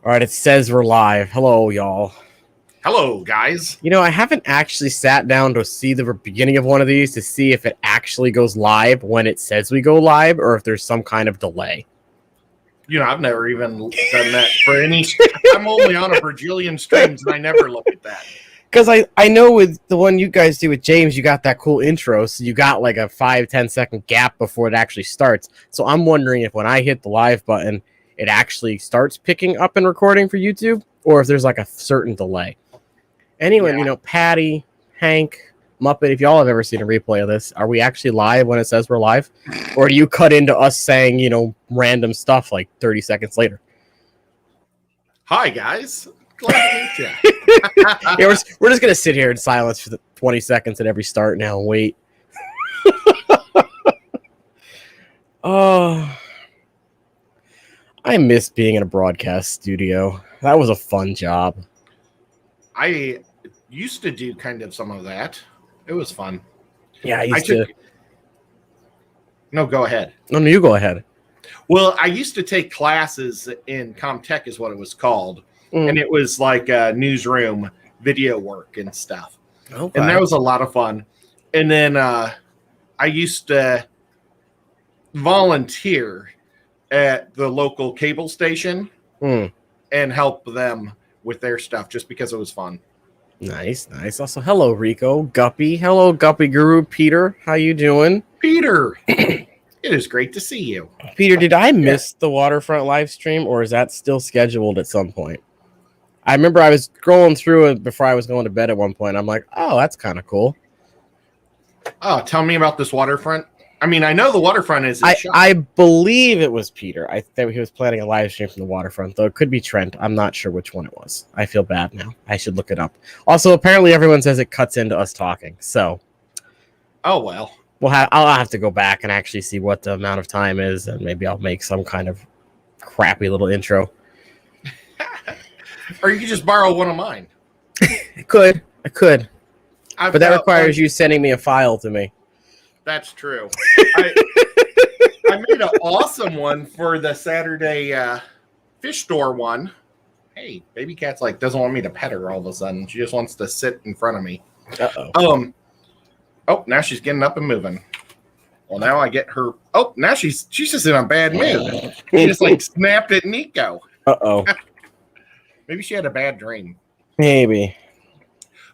All right, it says we're live. Hello, y'all. Hello, guys. I haven't actually sat down to see the beginning of one of these to see if it actually goes live when it says we go live or if there's some kind of delay. I've never even done that for any. I'm only on a bajillion streams, and I never look at that. Because I know with the one you guys do with James, you got that cool intro, so you got like a 5-10 second gap before it actually starts. So I'm wondering if when I hit the live button, it actually starts picking up and recording for YouTube, or if there's like a certain delay. Anyway, Yeah. Patty, Hank, Muppet, if y'all have ever seen a replay of this, are we actually live when it says we're live? Or do you cut into us saying, random stuff like 30 seconds later? Hi, guys. Glad to meet you. Yeah, we're just going to sit here in silence for the 20 seconds at every start now and wait. Oh, I miss being in a broadcast studio. That was a fun job. I used to do kind of some of that. It was fun. Yeah, I used to. No, go ahead. No, you go ahead. Well, I used to take classes in Comtech, is what it was called. And it was like newsroom video work and stuff. Okay. And that was a lot of fun. And then I used to volunteer at the local cable station and help them with their stuff just because it was fun. Nice. Also, hello, Rico, Guppy. Hello, Guppy Guru, Peter. How you doing? Peter, it is great to see you. Peter, did I miss the Waterfront live stream, or is that still scheduled at some point? I remember I was scrolling through it before I was going to bed at one point. I'm like, oh, that's kind of cool. Oh, tell me about this Waterfront. I mean, I know the Waterfront is. I believe it was Peter. I think he was planning a live stream from the Waterfront, though it could be Trent. I'm not sure which one it was. I feel bad now. I should look it up. Also, apparently everyone says it cuts into us talking. So, oh well. I'll have to go back and actually see what the amount of time is, and maybe I'll make some kind of crappy little intro. Or you could just borrow one of mine. I could. But that requires you sending me a file to me. That's true. I made an awesome one for the Saturday fish store one. Hey, baby cat's doesn't want me to pet her all of a sudden. She just wants to sit in front of me. Uh-oh. Oh, now she's getting up and moving. Well, now I get her. Oh, now she's just in a bad mood. She just snapped at Nico. Uh-oh. Maybe she had a bad dream. Maybe.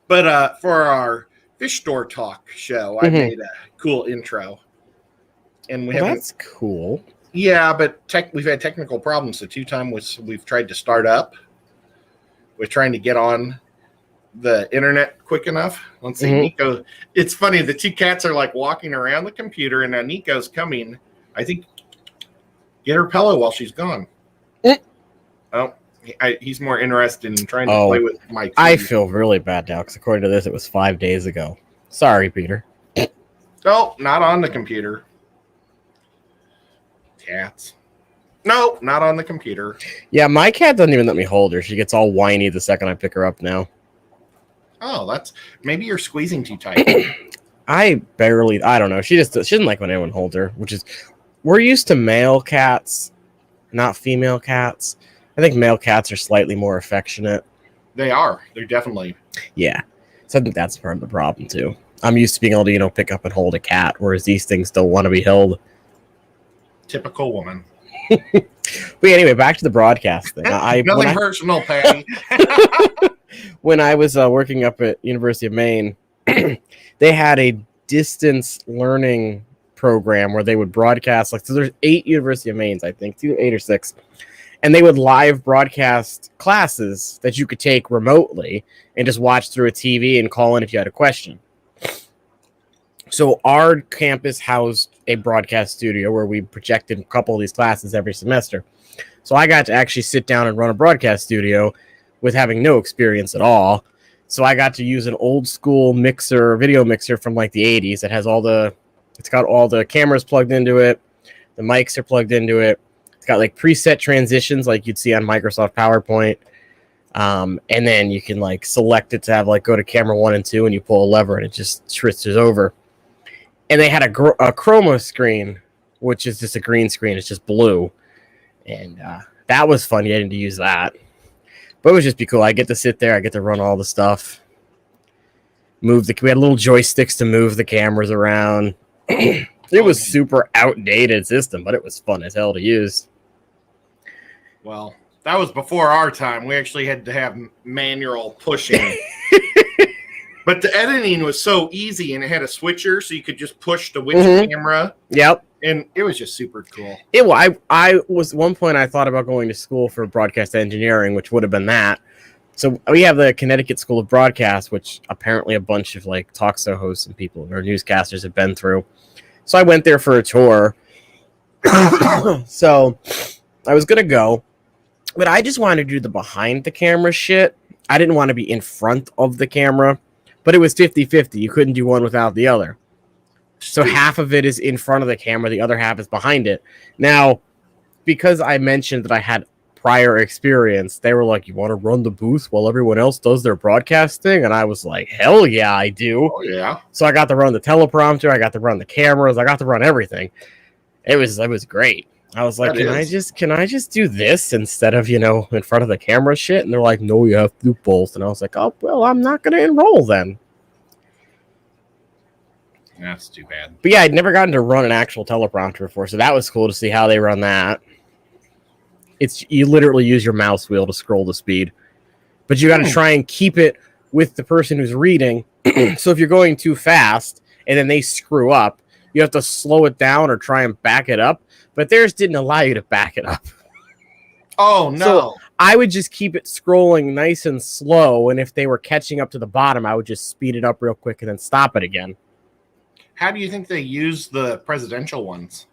But for our fish store talk show, I made a cool intro. And that's cool. Yeah, but we've had technical problems. The 2 times we've tried to start up. We're trying to get on the internet quick enough. Let's see, Nico. It's funny. The 2 cats are walking around the computer, and now Nico's coming. I think get her pillow while she's gone. Oh. He's more interested in trying to play with my TV. I feel really bad now because according to this, it was 5 days ago. Sorry, Peter. No, not on the computer. Cats. No, not on the computer. Yeah, my cat doesn't even let me hold her. She gets all whiny the second I pick her up now. Oh, maybe you're squeezing too tight. I don't know. She doesn't like when anyone holds her, we're used to male cats, not female cats. I think male cats are slightly more affectionate. They are. They're definitely. Yeah. So I think that's part of the problem, too. I'm used to being able to, pick up and hold a cat, whereas these things don't want to be held. Typical woman. But anyway, back to the broadcast thing. Nothing personal, Patty. When I was working up at University of Maine, they had a distance learning program where they would broadcast. So there's 8 University of Maines, I think, 8 or 6. And they would live broadcast classes that you could take remotely and just watch through a TV and call in if you had a question. So our campus housed a broadcast studio where we projected a couple of these classes every semester. So I got to actually sit down and run a broadcast studio with having no experience at all. So I got to use an old school video mixer from the 80s. It's got all the cameras plugged into it. The mics are plugged into it. Got preset transitions like you'd see on Microsoft PowerPoint. And then you can select it to have go to camera 1 and 2 and you pull a lever and it just switches over. And they had a chroma screen, which is just a green screen. It's just blue. And that was fun getting to use that. But it would just be cool. I get to sit there. I get to run all the stuff. We had little joysticks to move the cameras around. It was super outdated system, but it was fun as hell to use. Well, that was before our time. We actually had to have manual pushing. But the editing was so easy, and it had a switcher, so you could just push the which camera. Yep. And it was just super cool. I was one point I thought about going to school for broadcast engineering, which would have been that. So we have the Connecticut School of Broadcast, which apparently a bunch of like talk show hosts and people or newscasters have been through. So I went there for a tour. So I was going to go, but I just wanted to do the behind the camera shit. I didn't want to be in front of the camera, but it was 50-50. You couldn't do one without the other. So half of it is in front of the camera, the other half is behind it. Now, because I mentioned that I had prior experience, they were like, you want to run the booth while everyone else does their broadcasting? And I was like, hell yeah, I do. Oh, yeah. So I got to run the teleprompter, I got to run the cameras, I got to run everything. It was great. I was like, can I just do this instead of, in front of the camera shit? And they're like, no, you have to do both. And I was like, oh, well, I'm not going to enroll then. That's too bad. But yeah, I'd never gotten to run an actual teleprompter before, so that was cool to see how they run that. You literally use your mouse wheel to scroll the speed, but you got to try and keep it with the person who's reading. So if you're going too fast and then they screw up, you have to slow it down or try and back it up. But theirs didn't allow you to back it up. Oh no! So I would just keep it scrolling nice and slow, and if they were catching up to the bottom, I would just speed it up real quick and then stop it again. How do you think they use the presidential ones?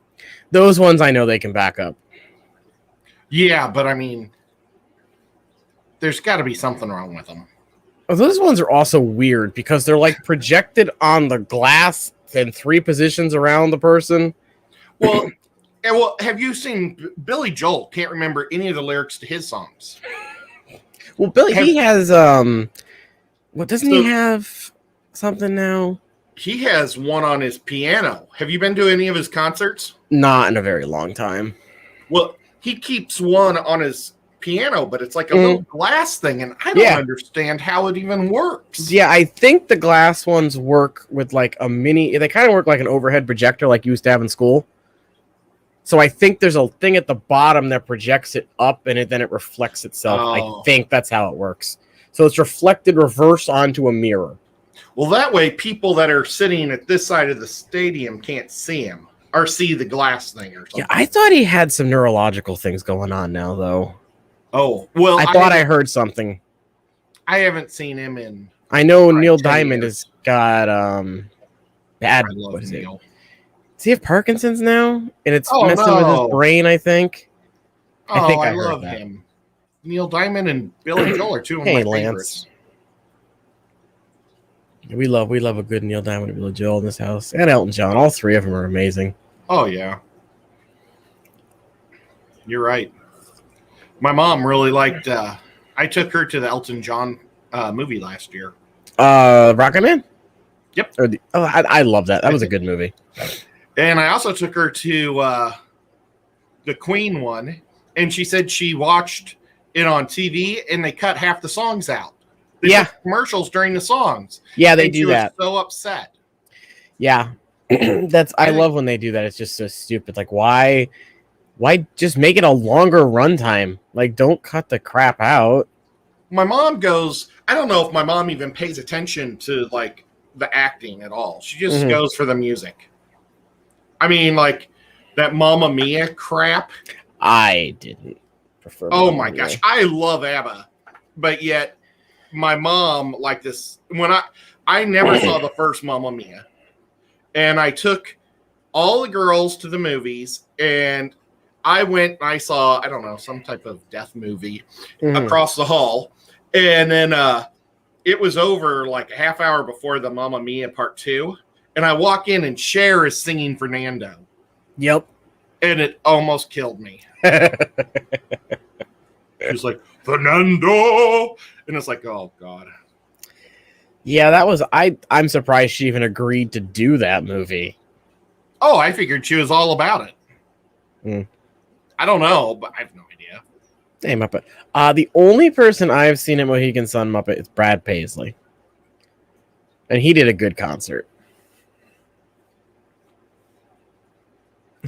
Those ones I know they can back up. Yeah, but I mean, there's got to be something wrong with them. Oh, those ones are also weird because they're like projected on the glass in 3 positions around the person. Well, have you seen Billy Joel? Can't remember any of the lyrics to his songs. Well, Billy, he has he have something now? He has one on his piano. Have you been to any of his concerts? Not in a very long time. Well, he keeps one on his piano, but it's like a little glass thing, and I don't understand how it even works. Yeah, I think the glass ones work with like a mini. They kind of work like an overhead projector, like you used to have in school. So I think there's a thing at the bottom that projects it up, and then it reflects itself. Oh. I think that's how it works. So it's reflected reverse onto a mirror. Well, that way people that are sitting at this side of the stadium can't see him or see the glass thing or something. Yeah, I thought he had some neurological things going on now, though. Oh, well, I thought I heard something. I haven't seen him in. I know Neil Diamond has got bad. What is it? Does he have Parkinson's now? And it's messing with his brain, I think. I love him. Neil Diamond and Billy Joel are two of my favorites. We love a good Neil Diamond and Billy Joel in this house. And Elton John. All 3 of them are amazing. Oh, yeah. You're right. My mom really liked... I took her to the Elton John movie last year. Rocket Man? Yep. I love that. That was a good movie. And I also took her to the Queen one, and she said she watched it on TV, and they cut half the songs out. They took commercials during the songs. Yeah, they do that. She was so upset. Yeah. I love when they do that. It's just so stupid. Like, why just make it a longer runtime? Like, don't cut the crap out. My mom goes, I don't know if my mom even pays attention to like the acting at all. She just goes for the music. I mean, like that Mamma Mia crap. I didn't prefer. Oh my gosh, I love ABBA, but yet my mom like this. When I never saw the first Mamma Mia, and I took all the girls to the movies, and I went and I saw, I don't know, some type of death movie across the hall, and then it was over like a half hour before the Mamma Mia Part 2. And I walk in and Cher is singing Fernando. Yep. And it almost killed me. She's like, Fernando. And it's like, oh, God. Yeah, that was... I'm surprised she even agreed to do that movie. Oh, I figured she was all about it. I don't know, but I have no idea. Hey, Muppet. The only person I've seen at Mohegan Sun Muppet is Brad Paisley. And he did a good concert.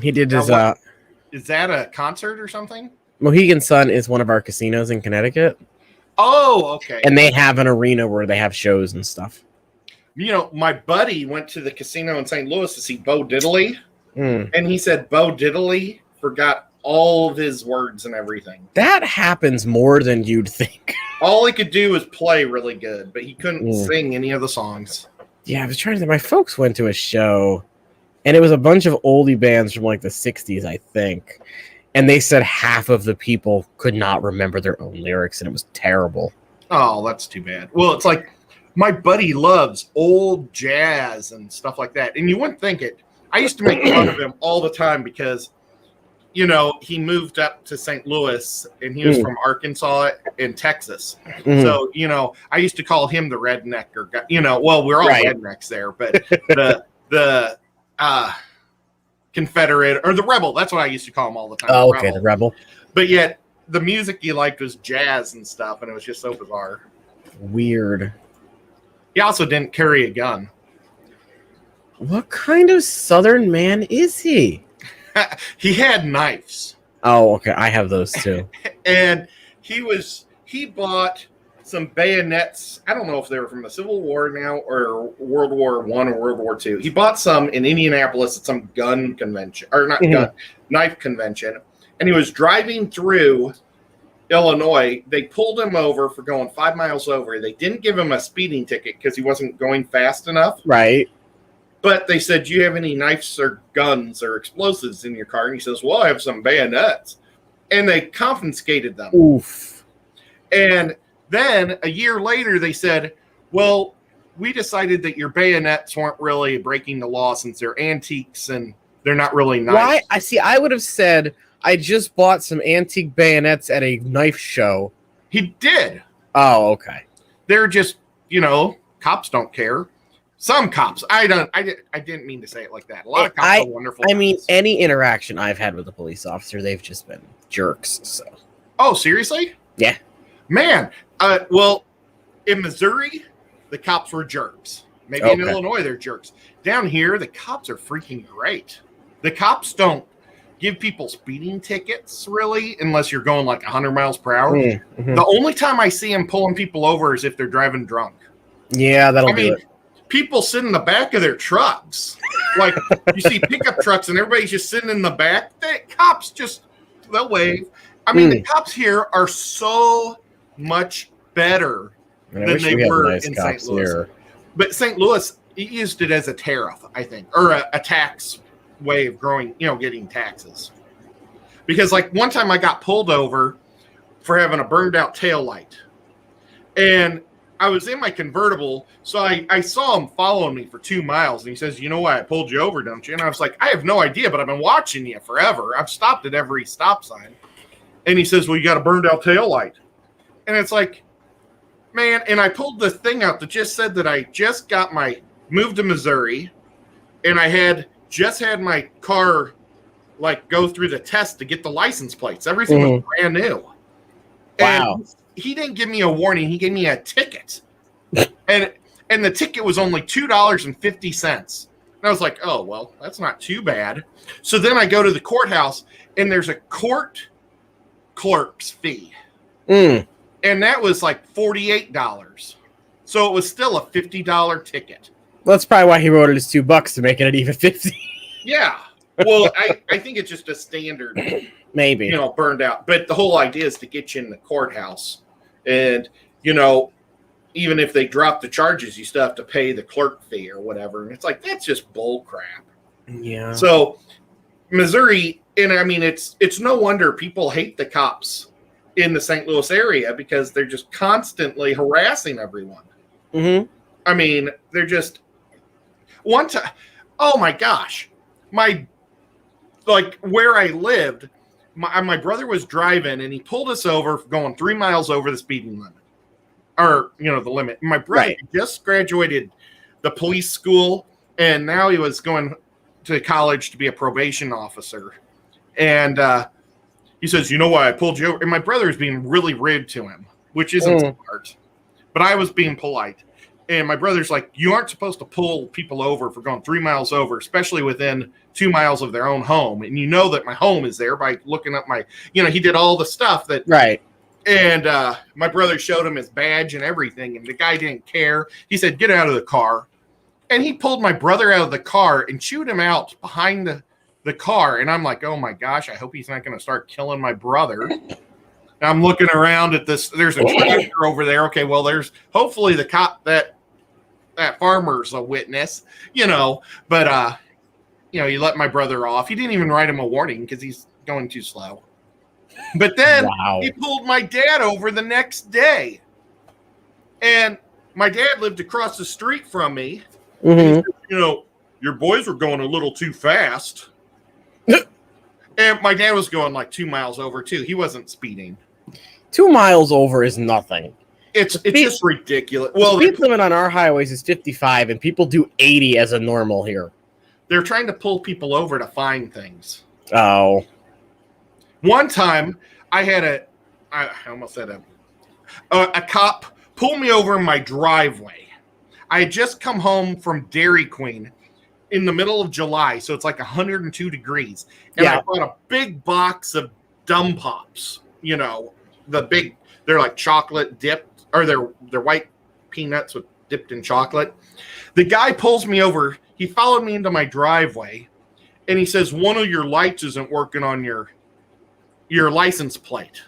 He did his Is that a concert or something? Mohegan Sun is one of our casinos in Connecticut. Oh, okay. And they have an arena where they have shows and stuff. You know, my buddy went to the casino in St. Louis to see Bo Diddley, Mm. and he said Bo Diddley forgot all of his words and everything. That happens more than you'd think. All he could do was play really good, but he couldn't sing any of the songs. Yeah, I was trying to think. My folks went to a show, and it was a bunch of oldie bands from like the 60s, I think. And they said half of the people could not remember their own lyrics, and it was terrible. Oh, that's too bad. Well, it's like my buddy loves old jazz and stuff like that. And you wouldn't think it. I used to make fun of him all the time because, you know, he moved up to St. Louis and he was from Arkansas and Texas. So, you know, I used to call him the redneck or, you know, well, we're all rednecks there, but the Confederate or the rebel, that's what I used to call him all the time. Oh, okay, the rebel. But yet the music he liked was jazz and stuff, and it was just so bizarre. Weird. He also didn't carry a gun. What kind of Southern man is he? He had knives. Oh, okay. I have those too. And he bought some bayonets. I don't know if they were from the Civil War now or World War I or World War II. He bought some in Indianapolis at some gun convention, or not gun, knife convention. And he was driving through Illinois. They pulled him over for going 5 miles over. They didn't give him a speeding ticket because he wasn't going fast enough. Right. But they said, do you have any knives or guns or explosives in your car? And he says, well, I have some bayonets. And they confiscated them. Oof. And then a year later, they said, well, we decided that your bayonets weren't really breaking the law since they're antiques and they're not really knives. Why? I see. I would have said I just bought some antique bayonets at a knife show. He did. Oh, okay. They're just, you know, cops don't care. Some cops. I didn't mean to say it like that. A lot of cops are wonderful. I mean, any interaction I've had with a police officer, they've just been jerks. So. Oh, seriously? Yeah. Man. Well, in Missouri, the cops were jerks. Maybe in Illinois, they're jerks. Down here, the cops are freaking great. The cops don't give people speeding tickets, really, unless you're going like 100 miles per hour. Mm-hmm. The only time I see them pulling people over is if they're driving drunk. Yeah, that'll do it. People sit in the back of their trucks. Like, you see pickup trucks and everybody's just sitting in the back. The cops they'll wave. I mean, the cops here are so much better than they were in St. Louis. Here. But St. Louis used it as a tariff, I think, or a tax way of getting taxes. Because, like, one time I got pulled over for having a burned out taillight. And I was in my convertible, so I saw him following me for 2 miles, and he says, you know why I pulled you over, don't you? And I was like, I have no idea, but I've been watching you forever. I've stopped at every stop sign. And he says, well, you got a burned out taillight. And it's like, man, and I pulled the thing out that just said that I just got moved to Missouri, and I had just had my car, like, go through the test to get the license plates. Everything was brand new. Wow. And he didn't give me a warning. He gave me a ticket. and the ticket was only $2.50. And I was like, oh, well, that's not too bad. So then I go to the courthouse, and there's a court clerk's fee. And that was like $48. So it was still a $50 ticket. Well, that's probably why he wrote it as $2 to make it an even 50. Yeah. Well, I think it's just a standard, maybe, burned out. But the whole idea is to get you in the courthouse. And, even if they drop the charges, you still have to pay the clerk fee or whatever. And it's like, that's just bull crap. Yeah. So Missouri, and I mean, it's no wonder people hate the cops in the St. Louis area because they're just constantly harassing everyone. Mm-hmm. I mean, they're just one time. Oh my gosh. Where I lived, my brother was driving and he pulled us over going 3 miles over the speeding limit, or the limit. My brother just graduated the police school, and now he was going to college to be a probation officer. And He says, you know why I pulled you over? And my brother is being really rude to him, which isn't smart. But I was being polite. And my brother's like, you aren't supposed to pull people over for going 3 miles over, especially within 2 miles of their own home. And you know that my home is there by looking up my, he did all the stuff that. Right. And my brother showed him his badge and everything. And the guy didn't care. He said, get out of the car. And he pulled my brother out of the car and chewed him out behind the car. And I'm like, oh my gosh, I hope he's not going to start killing my brother. I'm looking around at this. There's a tractor over there. Okay, well, there's hopefully the cop that farmer's a witness, But he let my brother off. He didn't even write him a warning because he's going too slow. But then he pulled my dad over the next day, and my dad lived across the street from me. Mm-hmm. He said, your boys were going a little too fast. And my dad was going like 2 miles over too. He wasn't speeding. 2 miles over is nothing. It's just ridiculous. Well, the speed limit on our highways is 55, and people do 80 as a normal here. They're trying to pull people over to find things. Oh. One time, I almost said a cop pulled me over in my driveway. I had just come home from Dairy Queen in the middle of July, so it's like 102 degrees. And I bought a big box of Dumb Pops. They're like chocolate dipped, or they're white peanuts with dipped in chocolate. The guy pulls me over. He followed me into my driveway, and he says, one of your lights isn't working on your license plate.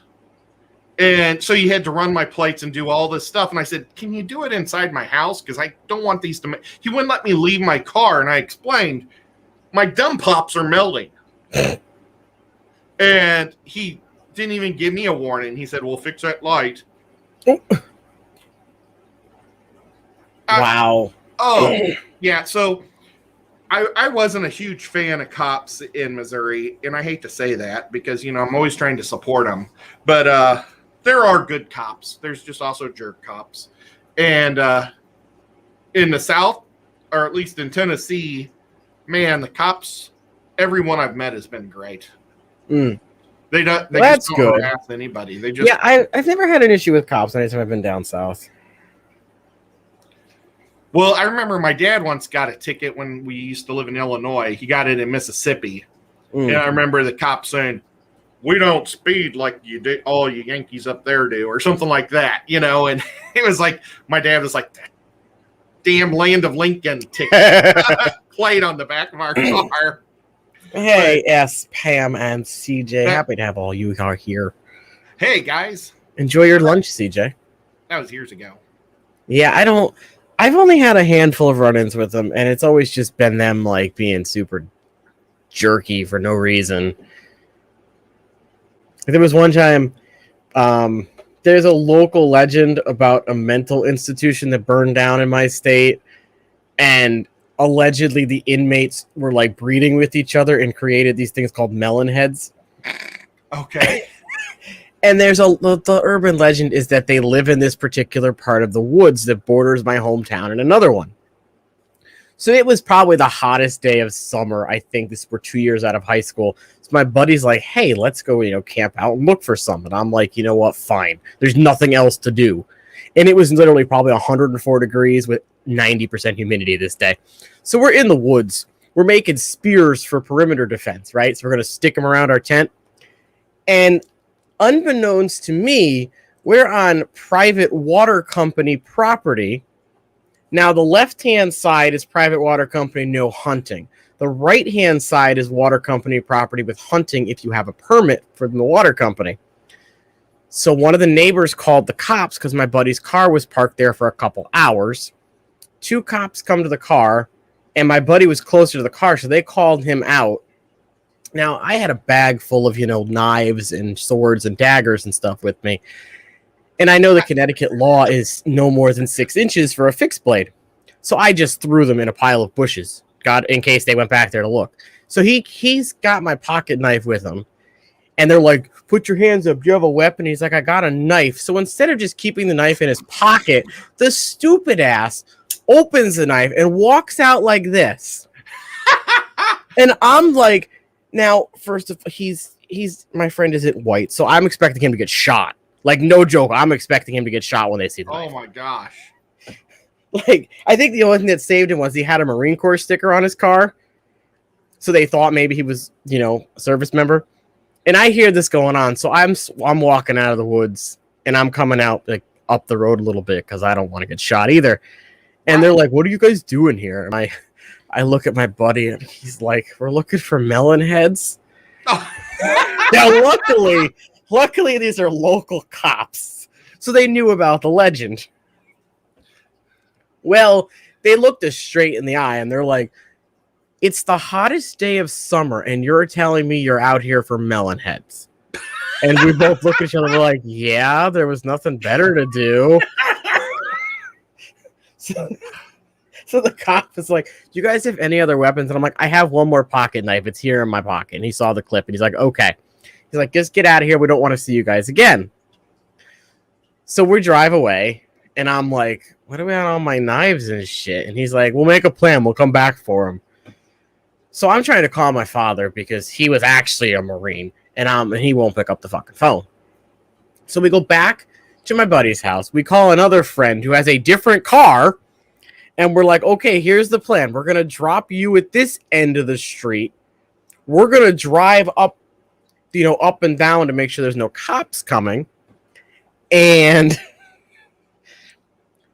And so you had to run my plates and do all this stuff. And I said, can you do it inside my house? Because I don't want these to... He wouldn't let me leave my car. And I explained, my Dumb Pops are melting. And he didn't even give me a warning. He said, well, fix that light. Wow. Yeah. So I wasn't a huge fan of cops in Missouri. And I hate to say that because, I'm always trying to support them. But there are good cops. There's just also jerk cops. And in the South, or at least in Tennessee, man, the cops, everyone I've met has been great. Mm. They That's just don't good. harass anybody. They just I've never had an issue with cops anytime I've been down south. Well, I remember my dad once got a ticket when we used to live in Illinois. He got it in Mississippi. Mm. And I remember the cop saying, we don't speed like you do, all you Yankees up there do, or something like that, and it was like, my dad was like, that damn Land of Lincoln ticket played on the back of our car. Hey, S, Pam, and CJ. Happy to have all you are here. Hey, guys. Enjoy your lunch, CJ. That was years ago. Yeah, I've only had a handful of run-ins with them, and it's always just been them, like, being super jerky for no reason. There was one time, there's a local legend about a mental institution that burned down in my state, and allegedly the inmates were like breeding with each other and created these things called melon heads. Okay. And the urban legend is that they live in this particular part of the woods that borders my hometown and another one. So it was probably the hottest day of summer. I think we're 2 years out of high school. So my buddy's like, hey, let's go, camp out and look for some. And I'm like, you know what? Fine. There's nothing else to do. And it was literally probably 104 degrees with 90% humidity this day. So we're in the woods. We're making spears for perimeter defense, right? So we're going to stick them around our tent. And unbeknownst to me, we're on private water company property. Now, the left-hand side is private water company, no hunting. The right-hand side is water company property with hunting if you have a permit from the water company. So one of the neighbors called the cops because my buddy's car was parked there for a couple hours. 2 cops come to the car, and my buddy was closer to the car, so they called him out. Now, I had a bag full of, knives and swords and daggers and stuff with me. And I know the Connecticut law is no more than 6 inches for a fixed blade. So I just threw them in a pile of bushes, in case they went back there to look. So he's got my pocket knife with him. And they're like, put your hands up. Do you have a weapon? He's like, I got a knife. So instead of just keeping the knife in his pocket, the stupid ass opens the knife and walks out like this. And I'm like, now, first of all, he's my friend isn't white, so I'm expecting him to get shot. Like, no joke, I'm expecting him to get shot when they see the knife. Oh my gosh. Like, I think the only thing that saved him was he had a Marine Corps sticker on his car. So they thought maybe he was, a service member. And I hear this going on. So I'm walking out of the woods and I'm coming out like up the road a little bit because I don't want to get shot either. And they're like, what are you guys doing here? And I look at my buddy and he's like, we're looking for melon heads. Oh. Now, luckily, these are local cops. So they knew about the legend. Well, they looked us straight in the eye and they're like, it's the hottest day of summer and you're telling me you're out here for melon heads. And we both look at each other and we're like, yeah, there was nothing better to do. So the cop is like, do you guys have any other weapons? And I'm like, I have one more pocket knife. It's here in my pocket. And he saw the clip and he's like, okay. He's like, just get out of here. We don't want to see you guys again. So we drive away and I'm like, what do we have on my knives and shit? And he's like, we'll make a plan. We'll come back for him. So I'm trying to call my father because he was actually a Marine and he won't pick up the fucking phone. So we go back to my buddy's house. We call another friend who has a different car. And we're like, okay, here's the plan. We're going to drop you at this end of the street. We're going to drive up, up and down to make sure there's no cops coming. And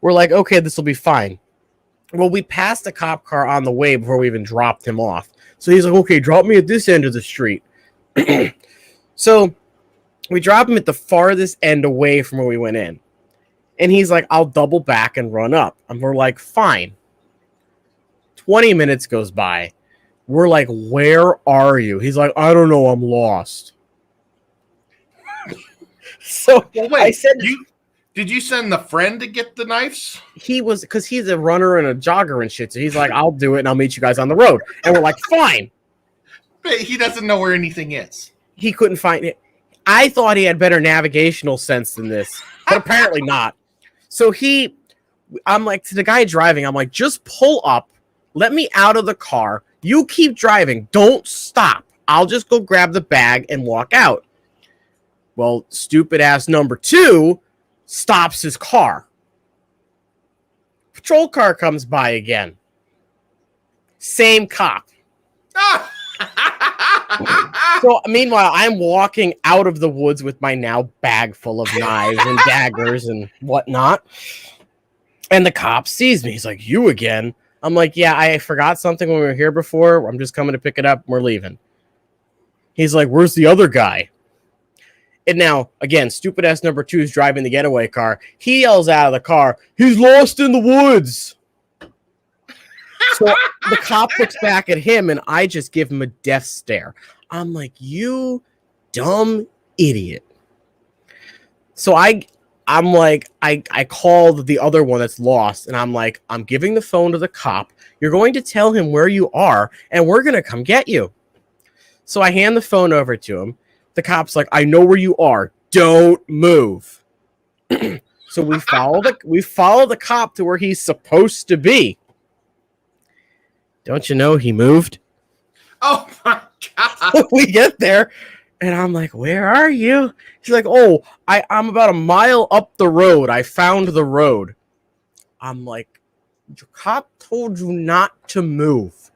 we're like, okay, this will be fine. Well, we passed a cop car on the way before we even dropped him off. So he's like, okay, drop me at this end of the street. So we drop him at the farthest end away from where we went in. And he's like, I'll double back and run up. And we're like, fine. 20 minutes goes by. We're like, where are you? He's like, I don't know. I'm lost. So well, wait, I said, did you send the friend to get the knives? He was, because he's a runner and a jogger and shit. So he's like, I'll do it and I'll meet you guys on the road. And we're like, fine. But he doesn't know where anything is. He couldn't find it. I thought he had better navigational sense than this, but apparently not. So I'm like, to the guy driving, I'm like, just pull up, let me out of the car. You keep driving. Don't stop. I'll just go grab the bag and walk out. Well, stupid ass number 2 stops his car. Patrol car comes by again. Same cop. So meanwhile, I'm walking out of the woods with my now bag full of knives and daggers and whatnot. And the cop sees me. He's like, you again? I'm like, yeah, I forgot something when we were here before. I'm just coming to pick it up. We're leaving. He's like, where's the other guy? And now, again, stupid ass number 2 is driving the getaway car. He yells out of the car, he's lost in the woods. So the cop looks back at him, and I just give him a death stare. I'm like, you dumb idiot. So I'm like, I called the other one that's lost, and I'm like, I'm giving the phone to the cop. You're going to tell him where you are, and we're going to come get you. So I hand the phone over to him. The cop's like, I know where you are. Don't move. So we follow the cop to where he's supposed to be. Don't you know he moved? Oh my God. We get there and I'm like, where are you? He's like, oh, I'm about a mile up the road. I found the road. I'm like, your cop told you not to move.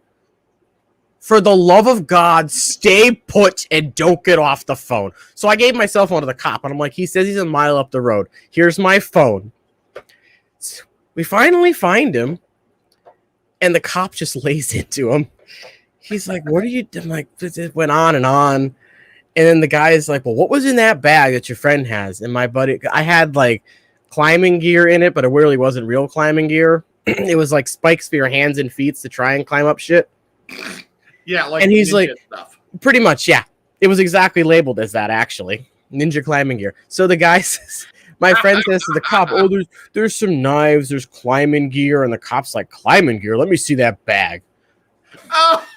For the love of God, stay put and don't get off the phone. So I gave my cell phone to the cop and I'm like, he says he's a mile up the road. Here's my phone. So we finally find him. And the cop just lays into him. He's like, what are you doing? Like, it went on. And then the guy's like, well, what was in that bag that your friend has? And my buddy, I had like climbing gear in it, but it really wasn't real climbing gear. It was like spikes for your hands and feet to try and climb up shit. Yeah, like, and he's like, stuff. Pretty much, yeah. It was exactly labeled as that, actually. Ninja climbing gear. So the guy says, my friend says to the cop, oh, there's some knives, there's climbing gear. And the cop's like, climbing gear? Let me see that bag. Oh.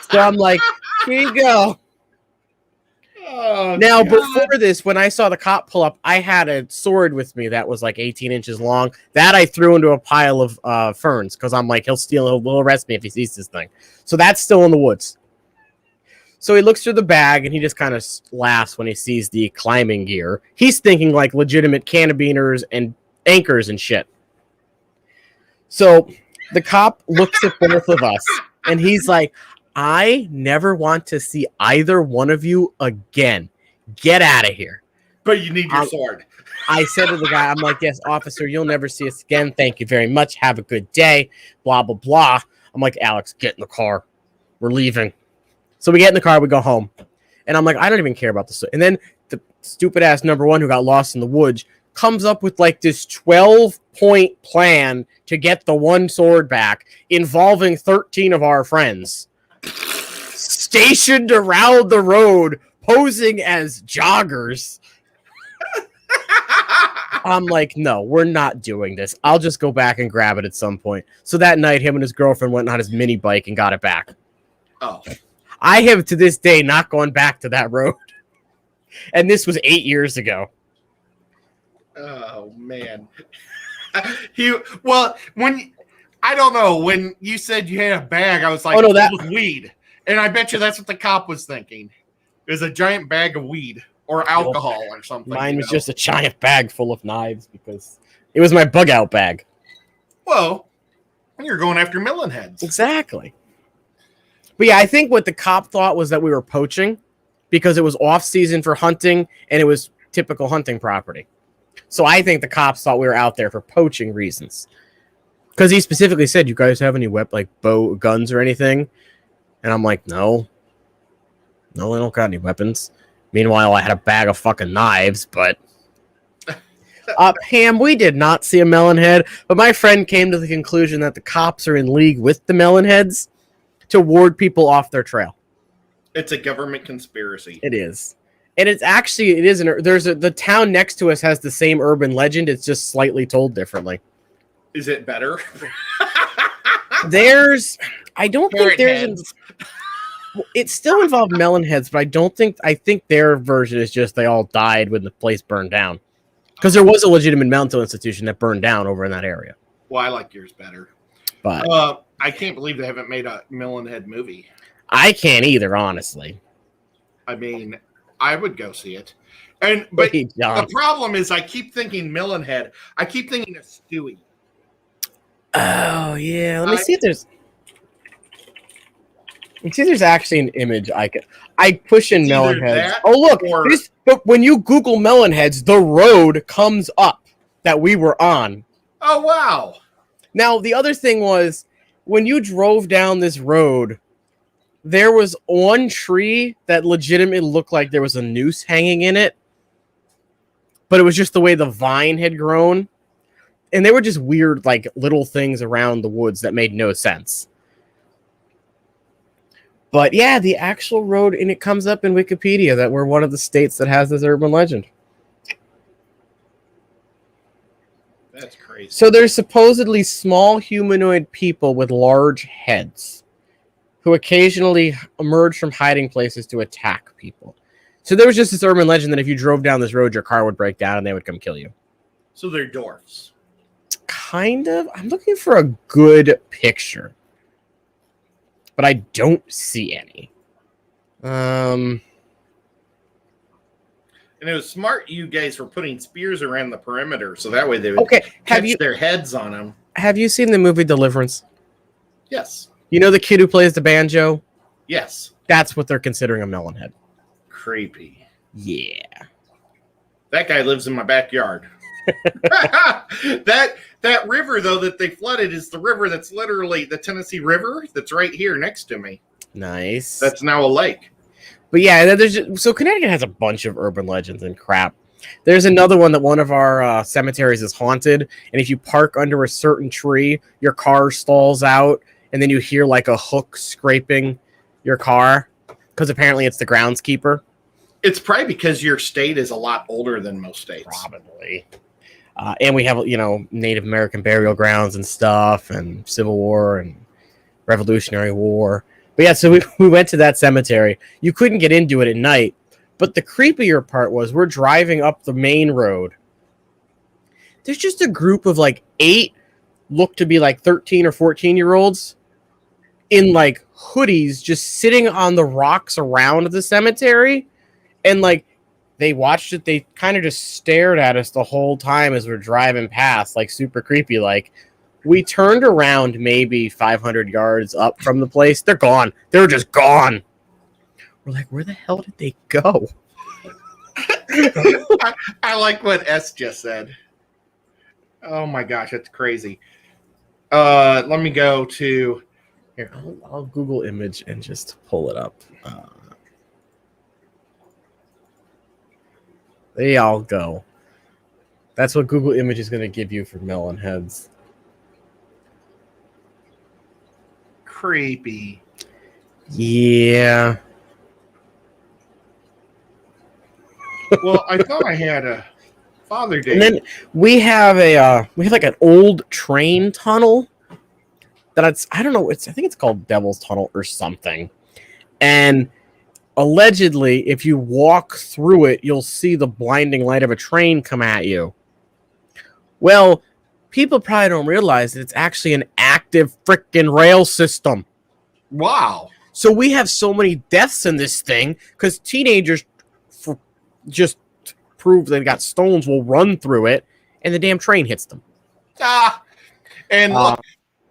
So I'm like, here you go. Oh, now, God. Before this, when I saw the cop pull up, I had a sword with me that was like 18 inches long. That I threw into a pile of ferns because I'm like, he'll arrest me if he sees this thing. So that's still in the woods. So he looks through the bag and he just kind of laughs when he sees the climbing gear. He's thinking like legitimate carabiners and anchors and shit. So the cop looks at both of us and he's like, I never want to see either one of you again. Get out of here. But you need your sword. I said to the guy, I'm like, yes, officer, you'll never see us again. Thank you very much. Have a good day. Blah, blah, blah. I'm like, Alex, get in the car. We're leaving. So we get in the car, we go home. And I'm like, I don't even care about this. And then the stupid ass number one who got lost in the woods comes up with like this 12-point plan to get the one sword back involving 13 of our friends stationed around the road posing as joggers. I'm like, no, we're not doing this. I'll just go back and grab it at some point. So that night, him and his girlfriend went on his mini bike and got it back. Oh. I have to this day not gone back to that road. And this was 8 years ago. Oh, man. When I don't know, when you said you had a bag, I was like, oh, no, that was weed. And I bet you that's what the cop was thinking. It was a giant bag of weed. Or alcohol or something. Mine was just a giant bag full of knives because it was my bug out bag. Whoa. You're going after melon heads. Exactly. But yeah, I think what the cop thought was that we were poaching because it was off season for hunting and it was typical hunting property. So I think the cops thought we were out there for poaching reasons. Because he specifically said, you guys have any bow guns or anything? And I'm like, no. No, I don't got any weapons. Meanwhile, I had a bag of fucking knives, but... Pam, we did not see a melon head, but my friend came to the conclusion that the cops are in league with the melon heads to ward people off their trail. It's a government conspiracy. It is. And it's actually, the town next to us has the same urban legend, it's just slightly told differently. Is it better? I don't think there's... It still involved melon heads, but I think their version is just they all died when the place burned down. Because there was a legitimate mental institution that burned down over in that area. Well, I like yours better. But I can't believe they haven't made a melon head movie. I can't either, honestly. I mean, I would go see it. But the problem is I keep thinking melon head. I keep thinking of Stewie. Oh, yeah. Let me see if there's... there's actually an image I push in melon heads. Oh, look. But when you Google melon heads, the road comes up that we were on. Oh, wow. Now, the other thing was, when you drove down this road, there was one tree that legitimately looked like there was a noose hanging in it. But it was just the way the vine had grown. And they were just weird, little things around the woods that made no sense. But yeah, the actual road, and it comes up in Wikipedia that we're one of the states that has this urban legend. That's crazy. So there's supposedly small humanoid people with large heads who occasionally emerge from hiding places to attack people. So there was just this urban legend that if you drove down this road, your car would break down and they would come kill you. So they're dwarfs. Kind of. I'm looking for a good picture. But I don't see any. And it was smart you guys were putting spears around the perimeter, so that way they would catch their heads on them. Have you seen the movie Deliverance? Yes. You know the kid who plays the banjo? Yes. That's what they're considering a melon head. Creepy. Yeah. That guy lives in my backyard. That river, though, that they flooded is the river that's literally the Tennessee River that's right here next to me. Nice. That's now a lake. But yeah, so Connecticut has a bunch of urban legends and crap. There's another one that one of our cemeteries is haunted, and if you park under a certain tree, your car stalls out, and then you hear like a hook scraping your car, because apparently it's the groundskeeper. It's probably because your state is a lot older than most states. Probably. And we have, Native American burial grounds and stuff, and Civil War and Revolutionary War. But yeah, so we went to that cemetery. You couldn't get into it at night. But the creepier part was we're driving up the main road. There's just a group of 8 look to be 13 or 14-year-olds in like hoodies just sitting on the rocks around the cemetery, and like they watched it. They kind of just stared at us the whole time as we're driving past, like super creepy. Like we turned around maybe 500 yards up from the place. They're gone. They're just gone. We're like, where the hell did they go? I like what S just said. Oh my gosh, that's crazy. Let me go to here. I'll Google image and just pull it up. They all go. That's what Google Image is going to give you for melon heads. Creepy. Yeah. Well, I thought I had a Father Day. And then we have like an old train tunnel that I don't know. I think it's called Devil's Tunnel or something. And allegedly, if you walk through it, you'll see the blinding light of a train come at you. Well, people probably don't realize that it's actually an active freaking rail system. Wow. So we have so many deaths in this thing because teenagers just prove they got stones will run through it, and the damn train hits them. And look,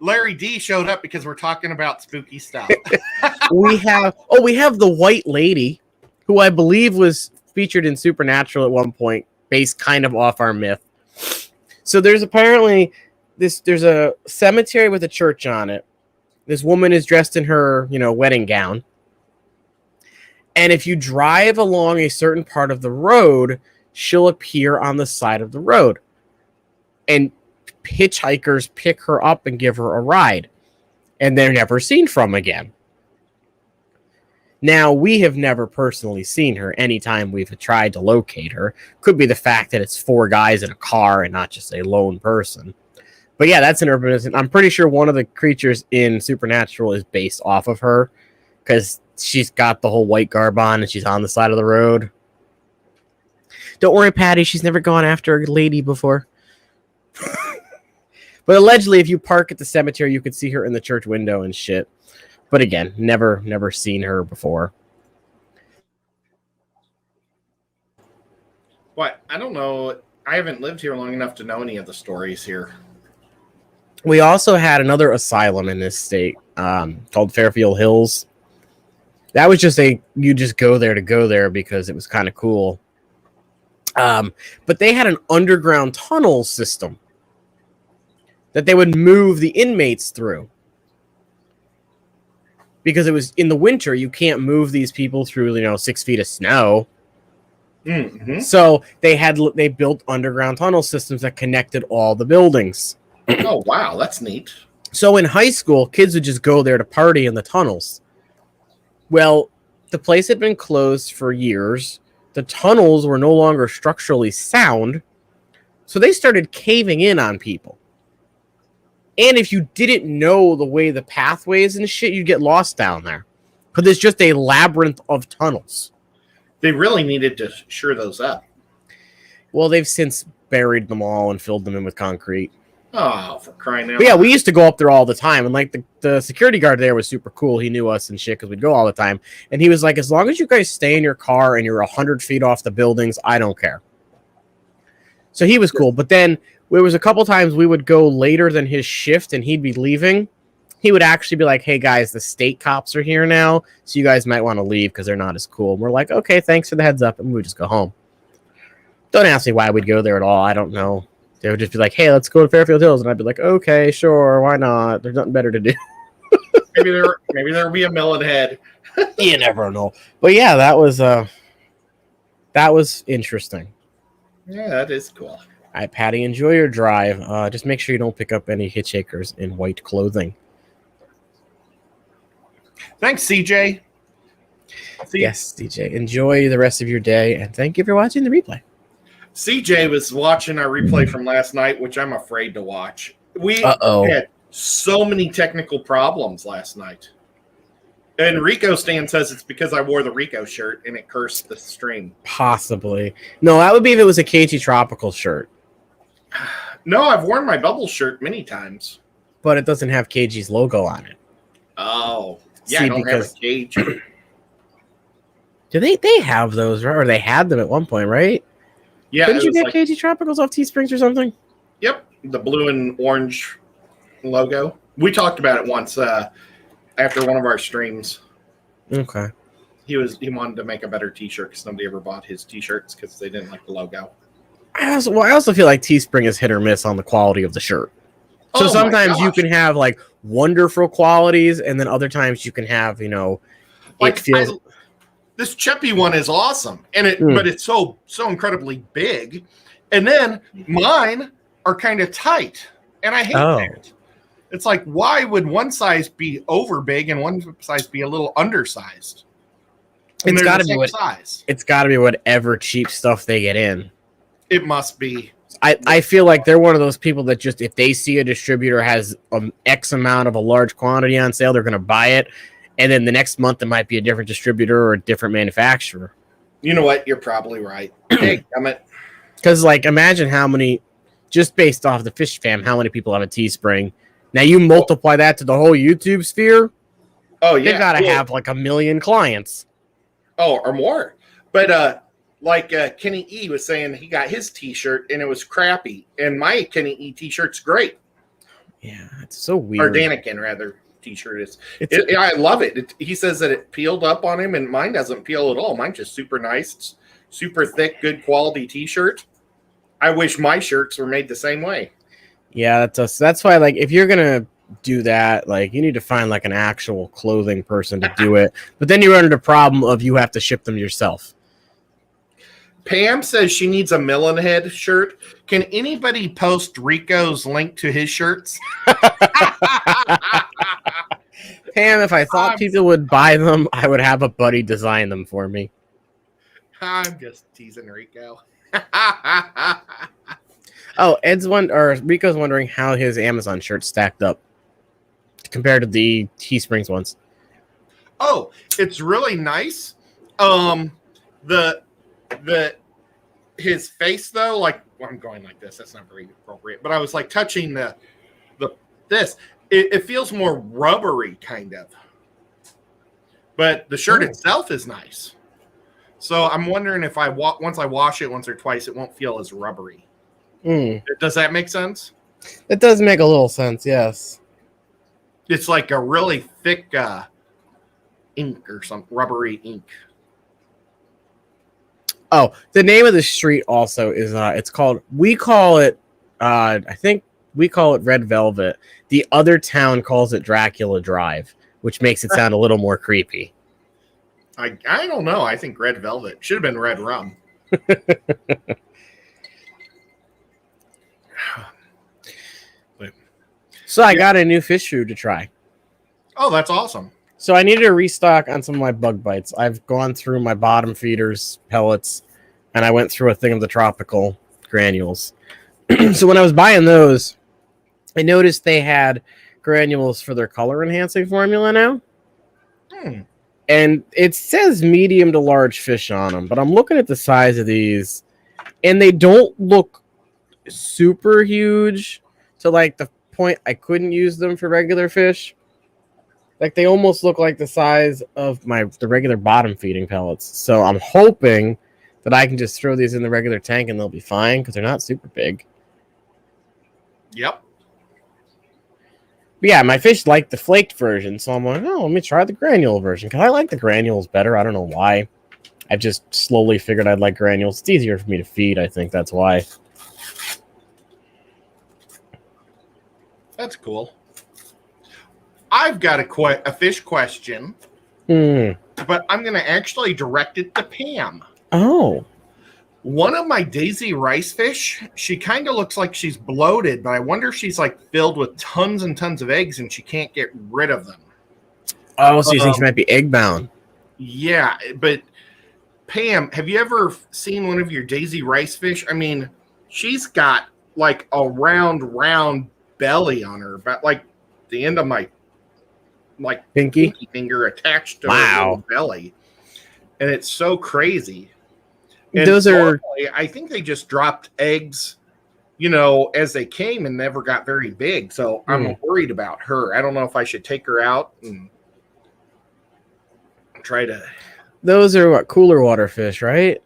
Larry D showed up because we're talking about spooky stuff. we have the White Lady, who I believe was featured in Supernatural at one point, based kind of off our myth. So there's apparently there's a cemetery with a church on it. This woman is dressed in her, wedding gown. And if you drive along a certain part of the road, she'll appear on the side of the road. And hitchhikers pick her up and give her a ride. And they're never seen from again. Now, we have never personally seen her anytime we've tried to locate her. Could be the fact that it's 4 guys in a car and not just a lone person. But yeah, that's an urban legend. I'm pretty sure one of the creatures in Supernatural is based off of her. Because she's got the whole white garb on and she's on the side of the road. Don't worry, Patty. She's never gone after a lady before. But allegedly, if you park at the cemetery, you could see her in the church window and shit. But again, never seen her before. What? I don't know. I haven't lived here long enough to know any of the stories here. We also had another asylum in this state called Fairfield Hills. That was just you just go there because it was kind of cool. But they had an underground tunnel system that they would move the inmates through. Because it was in the winter, you can't move these people through, 6 feet of snow. Mm-hmm. So they built underground tunnel systems that connected all the buildings. Oh, wow. That's neat. So in high school, kids would just go there to party in the tunnels. Well, the place had been closed for years. The tunnels were no longer structurally sound. So they started caving in on people. And if you didn't know the way the pathways and shit, you'd get lost down there. Because it's just a labyrinth of tunnels. They really needed to shore those up. Well, they've since buried them all and filled them in with concrete. Oh, for crying out loud. But yeah, we used to go up there all the time. And like the security guard there was super cool. He knew us and shit because we'd go all the time. And he was like, as long as you guys stay in your car and you're 100 feet off the buildings, I don't care. So he was cool. But then there was a couple times we would go later than his shift and he'd be leaving. He would actually be like, hey guys, the state cops are here now. So you guys might want to leave because they're not as cool. And we're like, okay, thanks for the heads up. And we would just go home. Don't ask me why we'd go there at all. I don't know. They would just be like, hey, let's go to Fairfield Hills. And I'd be like, okay, sure, why not? There's nothing better to do. maybe there'll be a melon head. You never know. But yeah, that was interesting. Yeah, that is cool. All right, Patty, enjoy your drive. Just make sure you don't pick up any hitchhikers in white clothing. Thanks, CJ. Yes, DJ. Enjoy the rest of your day, and thank you for watching the replay. CJ was watching our replay from last night, which I'm afraid to watch. We had so many technical problems last night. And Rico Stan says it's because I wore the Rico shirt and it cursed the stream. Possibly. No, that would be if it was a KG Tropical shirt. No, I've worn my bubble shirt many times. But it doesn't have KG's logo on it. Oh, yeah, See, I don't have a because cage. do they have those, or they had them at one point, right? Yeah, Couldn't it you was get like, KG Tropicals off Teesprings or something? yep, the blue and orange logo. We talked about it once after one of our streams. Okay. He wanted to make a better T-shirt because nobody ever bought his T-shirts because they didn't like the logo. I also feel like Teespring is hit or miss on the quality of the shirt. So sometimes you can have like wonderful qualities, and then other times you can have, it feels. This Cheppy one is awesome, and but it's so incredibly big, and then mine are kind of tight, and I hate that. It's like, why would one size be over big and one size be a little undersized? And it's got to be size. It's got to be whatever cheap stuff they get in. It must be. I feel like they're one of those people that just, if they see a distributor has X amount of a large quantity on sale, they're going to buy it. And then the next month, it might be a different distributor or a different manufacturer. You know what? You're probably right. Hey, because like, imagine how many, just based off the Fish Fam, how many people have a Teespring. Now you multiply that to the whole YouTube sphere. Oh yeah, they gotta have like 1 million clients. Oh, or more. But like Kenny E was saying, he got his T-shirt and it was crappy, and my Kenny E T-shirt's great. Yeah, it's so weird. Or Danikin rather. T-shirt is. I love it. He says that it peeled up on him, and mine doesn't peel at all. Mine's just super nice, it's super thick, good quality T-shirt. I wish my shirts were made the same way. Yeah, that's why, like, if you're gonna do that, like, you need to find like an actual clothing person to do it. But then you run into the problem of you have to ship them yourself. Pam says she needs a Millen Head shirt. Can anybody post Rico's link to his shirts? Pam, if I thought people would buy them, I would have a buddy design them for me. I'm just teasing Rico. Oh, Rico's wondering how his Amazon shirt stacked up compared to the Teesprings ones. Oh, it's really nice. His face though, like, well, I'm going like this. That's not very appropriate. But I was like touching this. It feels more rubbery, kind of. But the shirt itself is nice. So I'm wondering if once I wash it once or twice, it won't feel as rubbery. Does that make sense? It does make a little sense, yes. It's like a really thick ink or some rubbery ink. Oh, the name of the street also is I think we call it Red Velvet. The other town calls it Dracula Drive, which makes it sound a little more creepy. I don't know. I think Red Velvet should have been Red Rum. So I got a new fish food to try. Oh, that's awesome. So I needed to restock on some of my bug bites. I've gone through my bottom feeders, pellets, and I went through a thing of the tropical granules. So when I was buying those, I noticed they had granules for their color enhancing formula now. And it says medium to large fish on them, but I'm looking at the size of these, and they don't look super huge to like the point I couldn't use them for regular fish. Like, they almost look like the size of the regular bottom feeding pellets. So I'm hoping that I can just throw these in the regular tank and they'll be fine because they're not super big. Yep. But yeah, my fish like the flaked version, so I'm like, let me try the granule version because I like the granules better. I don't know why. I've just slowly figured I'd like granules. It's easier for me to feed, I think that's why. That's cool. I've got a fish question, but I'm going to actually direct it to Pam. Oh. One of my Daisy rice fish, she kind of looks like she's bloated, but I wonder if she's like filled with tons and tons of eggs and she can't get rid of them. Oh, so you think she might be egg bound? Yeah, but Pam, have you ever seen one of your Daisy rice fish? I mean, she's got like a round belly on her, about like the end of my pinky finger attached to her belly, and it's so crazy. And those are, I think they just dropped eggs as they came and never got very big. So I'm worried about her. I don't know if I should take her out and try to. Those are what, cooler water fish, right?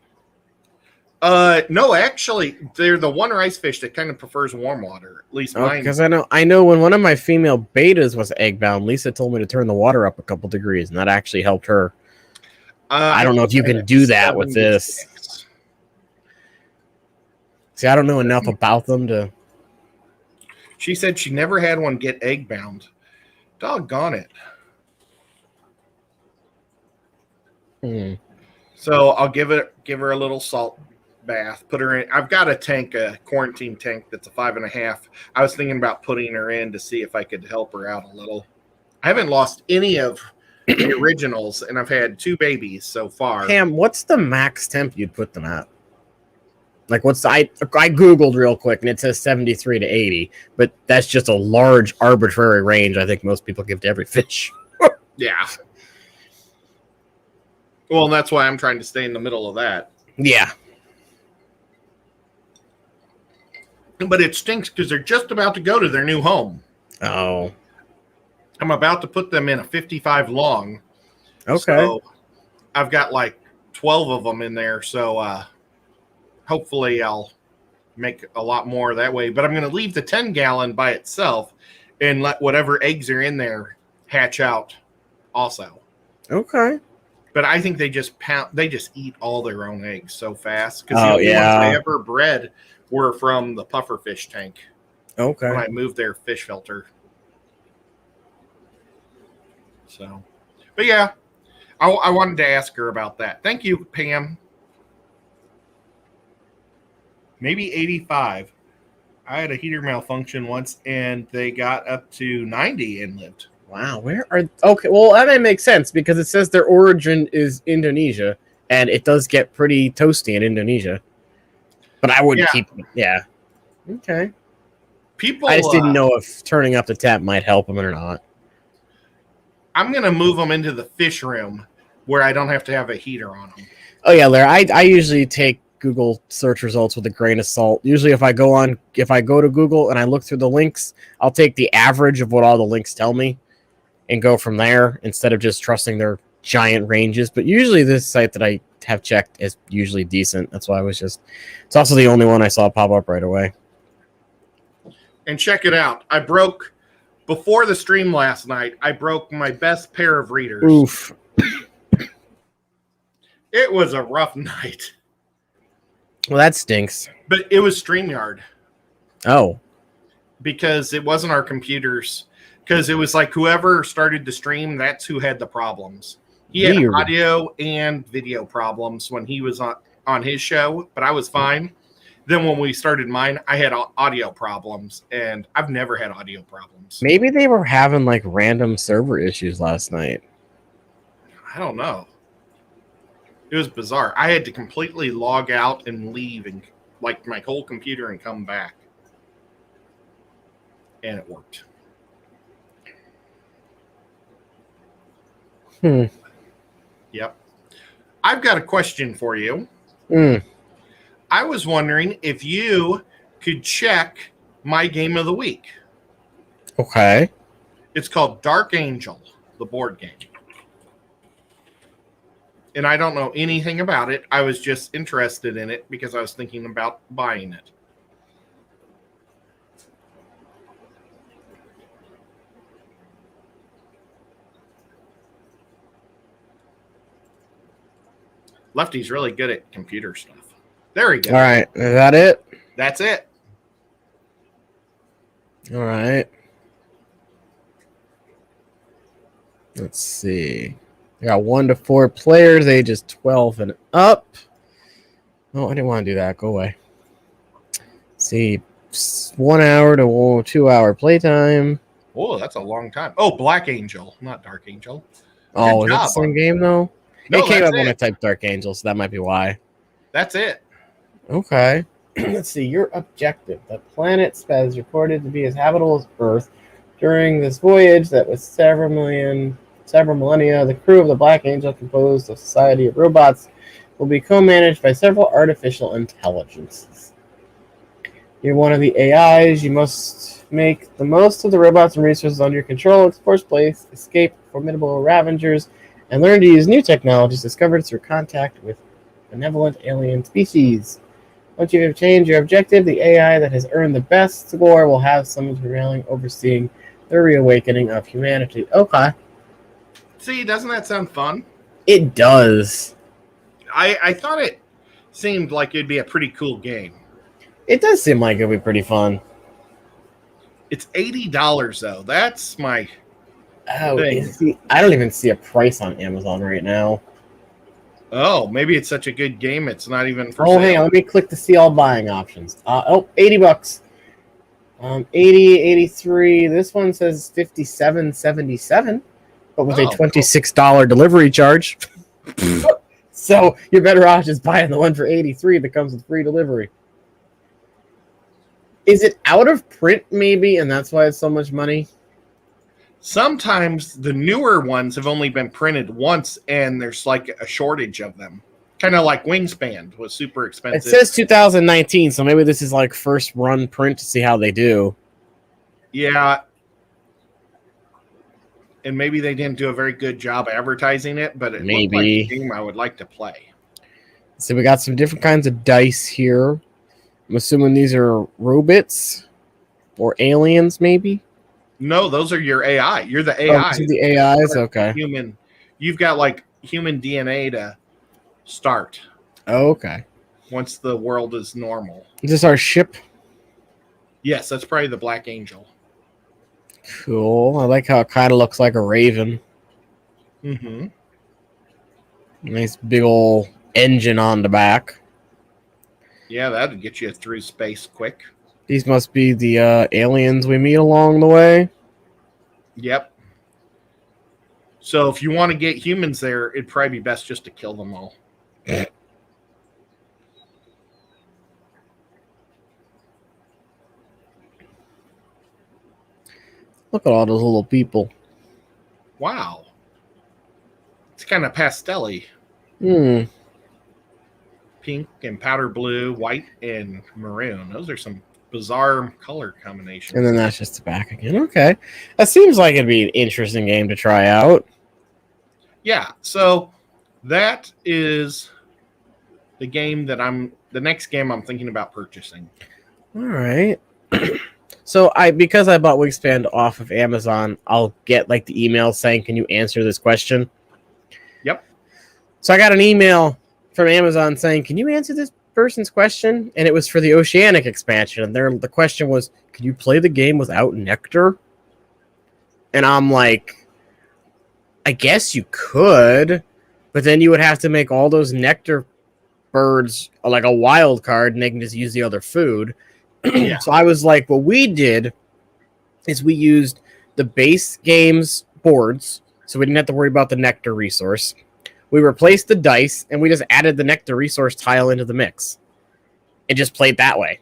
No, actually, they're the one rice fish that kind of prefers warm water. At least mine. Because I know when one of my female betas was egg bound, Lisa told me to turn the water up a couple degrees, and that actually helped her. I don't know if you can do that with this. See, I don't know enough about them to. She said she never had one get egg bound. Doggone it. So I'll give her a little salt bath. Put her in. I've got a quarantine tank that's a 5.5. I was thinking about putting her in to see if I could help her out a little. I haven't lost any of the originals, and I've had 2 babies so far. Pam, what's the max temp you'd put them at? Like, I Googled real quick, and it says 73 to 80, but that's just a large arbitrary range I think most people give to every fish. Yeah. Well, and that's why I'm trying to stay in the middle of that. Yeah. But it stinks because they're just about to go to their new home. Oh. I'm about to put them in a 55 long. Okay. So I've got like 12 of them in there, so hopefully I'll make a lot more that way. But I'm going to leave the 10-gallon by itself and let whatever eggs are in there hatch out also. Okay. But I think they just eat all their own eggs so fast. Because the only ones I ever bred were from the puffer fish tank. Okay. When I moved their fish filter. So, but yeah, I wanted to ask her about that. Thank you, Pam. Maybe 85. I had a heater malfunction once, and they got up to 90 and lived. Wow, where are... Okay, well, that makes sense, because it says their origin is Indonesia, and it does get pretty toasty in Indonesia. But I wouldn't keep... Yeah. Okay. I just didn't know if turning up the tap might help them or not. I'm going to move them into the fish room, where I don't have to have a heater on them. Oh, yeah, Larry, I usually take Google search results with a grain of salt. Usually if I go to Google and I look through the links, I'll take the average of what all the links tell me and go from there instead of just trusting their giant ranges. But usually this site that I have checked is usually decent. That's why it's also the only one I saw pop up right away. And check it out. Before the stream last night, I broke my best pair of readers. Oof. It was a rough night. Well, that stinks. But it was StreamYard. Oh. Because it wasn't our computers. Because it was like whoever started the stream, that's who had the problems. He had audio and video problems when he was on his show, but I was fine. Then when we started mine, I had audio problems, and I've never had audio problems. Maybe they were having like random server issues last night. I don't know. It was bizarre. I had to completely log out and leave and like my whole computer and come back. And it worked. Yep. I've got a question for you. I was wondering if you could check my game of the week. Okay. It's called Dark Angel, the board game. And I don't know anything about it. I was just interested in it because I was thinking about buying it. Lefty's really good at computer stuff. There we go. All right. Is that it? That's it. All right. Let's see. I got 1 to 4 players, ages 12 and up. Oh, I didn't want to do that. Go away. Let's see. 1 hour to 2 hour playtime. Oh, that's a long time. Oh, Black Angel, not Dark Angel. Oh, is it the same game, though? No, it came up when I typed Dark Angel, so that might be why. That's it. Okay. Let's see. Your objective. The planet is reported to be as habitable as Earth. During this voyage that was several millennia, the crew of the Black Angel, composed of a society of robots, will be co-managed by several artificial intelligences. You're one of the AIs. You must make the most of the robots and resources under your control, explore space, escape formidable ravengers, and learn to use new technologies discovered through contact with benevolent alien species. Once you have changed your objective, the AI that has earned the best score will have someone prevailing overseeing the reawakening of humanity. Okay. See, doesn't that sound fun? It does. I thought it seemed like it'd be a pretty cool game. It does seem like it'd be pretty fun. It's $80 though. That's my thing. I don't even see a price on Amazon right now. Oh, maybe it's such a good game it's not even for sale. Hang on, let me click to see all buying options. $80. 80, 83. This one says $57.77, but with a $26 delivery charge. So you're better off just buying the one for $83 that comes with free delivery. Is it out of print maybe, and that's why it's so much money? Sometimes the newer ones have only been printed once, and there's like a shortage of them. Kind of like Wingspan was super expensive. It says 2019, so maybe this is like first run print to see how they do. Yeah. And maybe they didn't do a very good job advertising it, but it looked like a game I would like to play. So we got some different kinds of dice here. I'm assuming these are robots or aliens, maybe? No, those are your AI. You're the AI. Oh, the AIs? Okay. Human. You've got like human DNA to start. Oh, okay. Once the world is normal. Is this our ship? Yes, that's probably the Black Angel. Cool. I like how it kind of looks like a raven. Mm-hmm. Nice big old engine on the back. Yeah, that'd get you through space quick. These must be the aliens we meet along the way. Yep. So if you want to get humans there, it'd probably be best just to kill them all. Look at all those little people. Wow. It's kind of pastel-y. Pink and powder blue, white and maroon. Those are some bizarre color combinations. And then that's just the back again. Okay. That seems like it'd be an interesting game to try out. Yeah, so that is the game that the next game I'm thinking about purchasing. All right. So because I bought Wingspan off of Amazon, I'll get like the email saying, "Can you answer this question?" Yep. So I got an email from Amazon saying, "Can you answer this person's question?" And it was for the Oceanic expansion. And the question was, "Can you play the game without nectar?" And I'm like, I guess you could, but then you would have to make all those nectar birds like a wild card, and they can just use the other food. Yeah. So I was like, what we did is we used the base game's boards, so we didn't have to worry about the nectar resource. We replaced the dice, and we just added the nectar resource tile into the mix. And just played that way.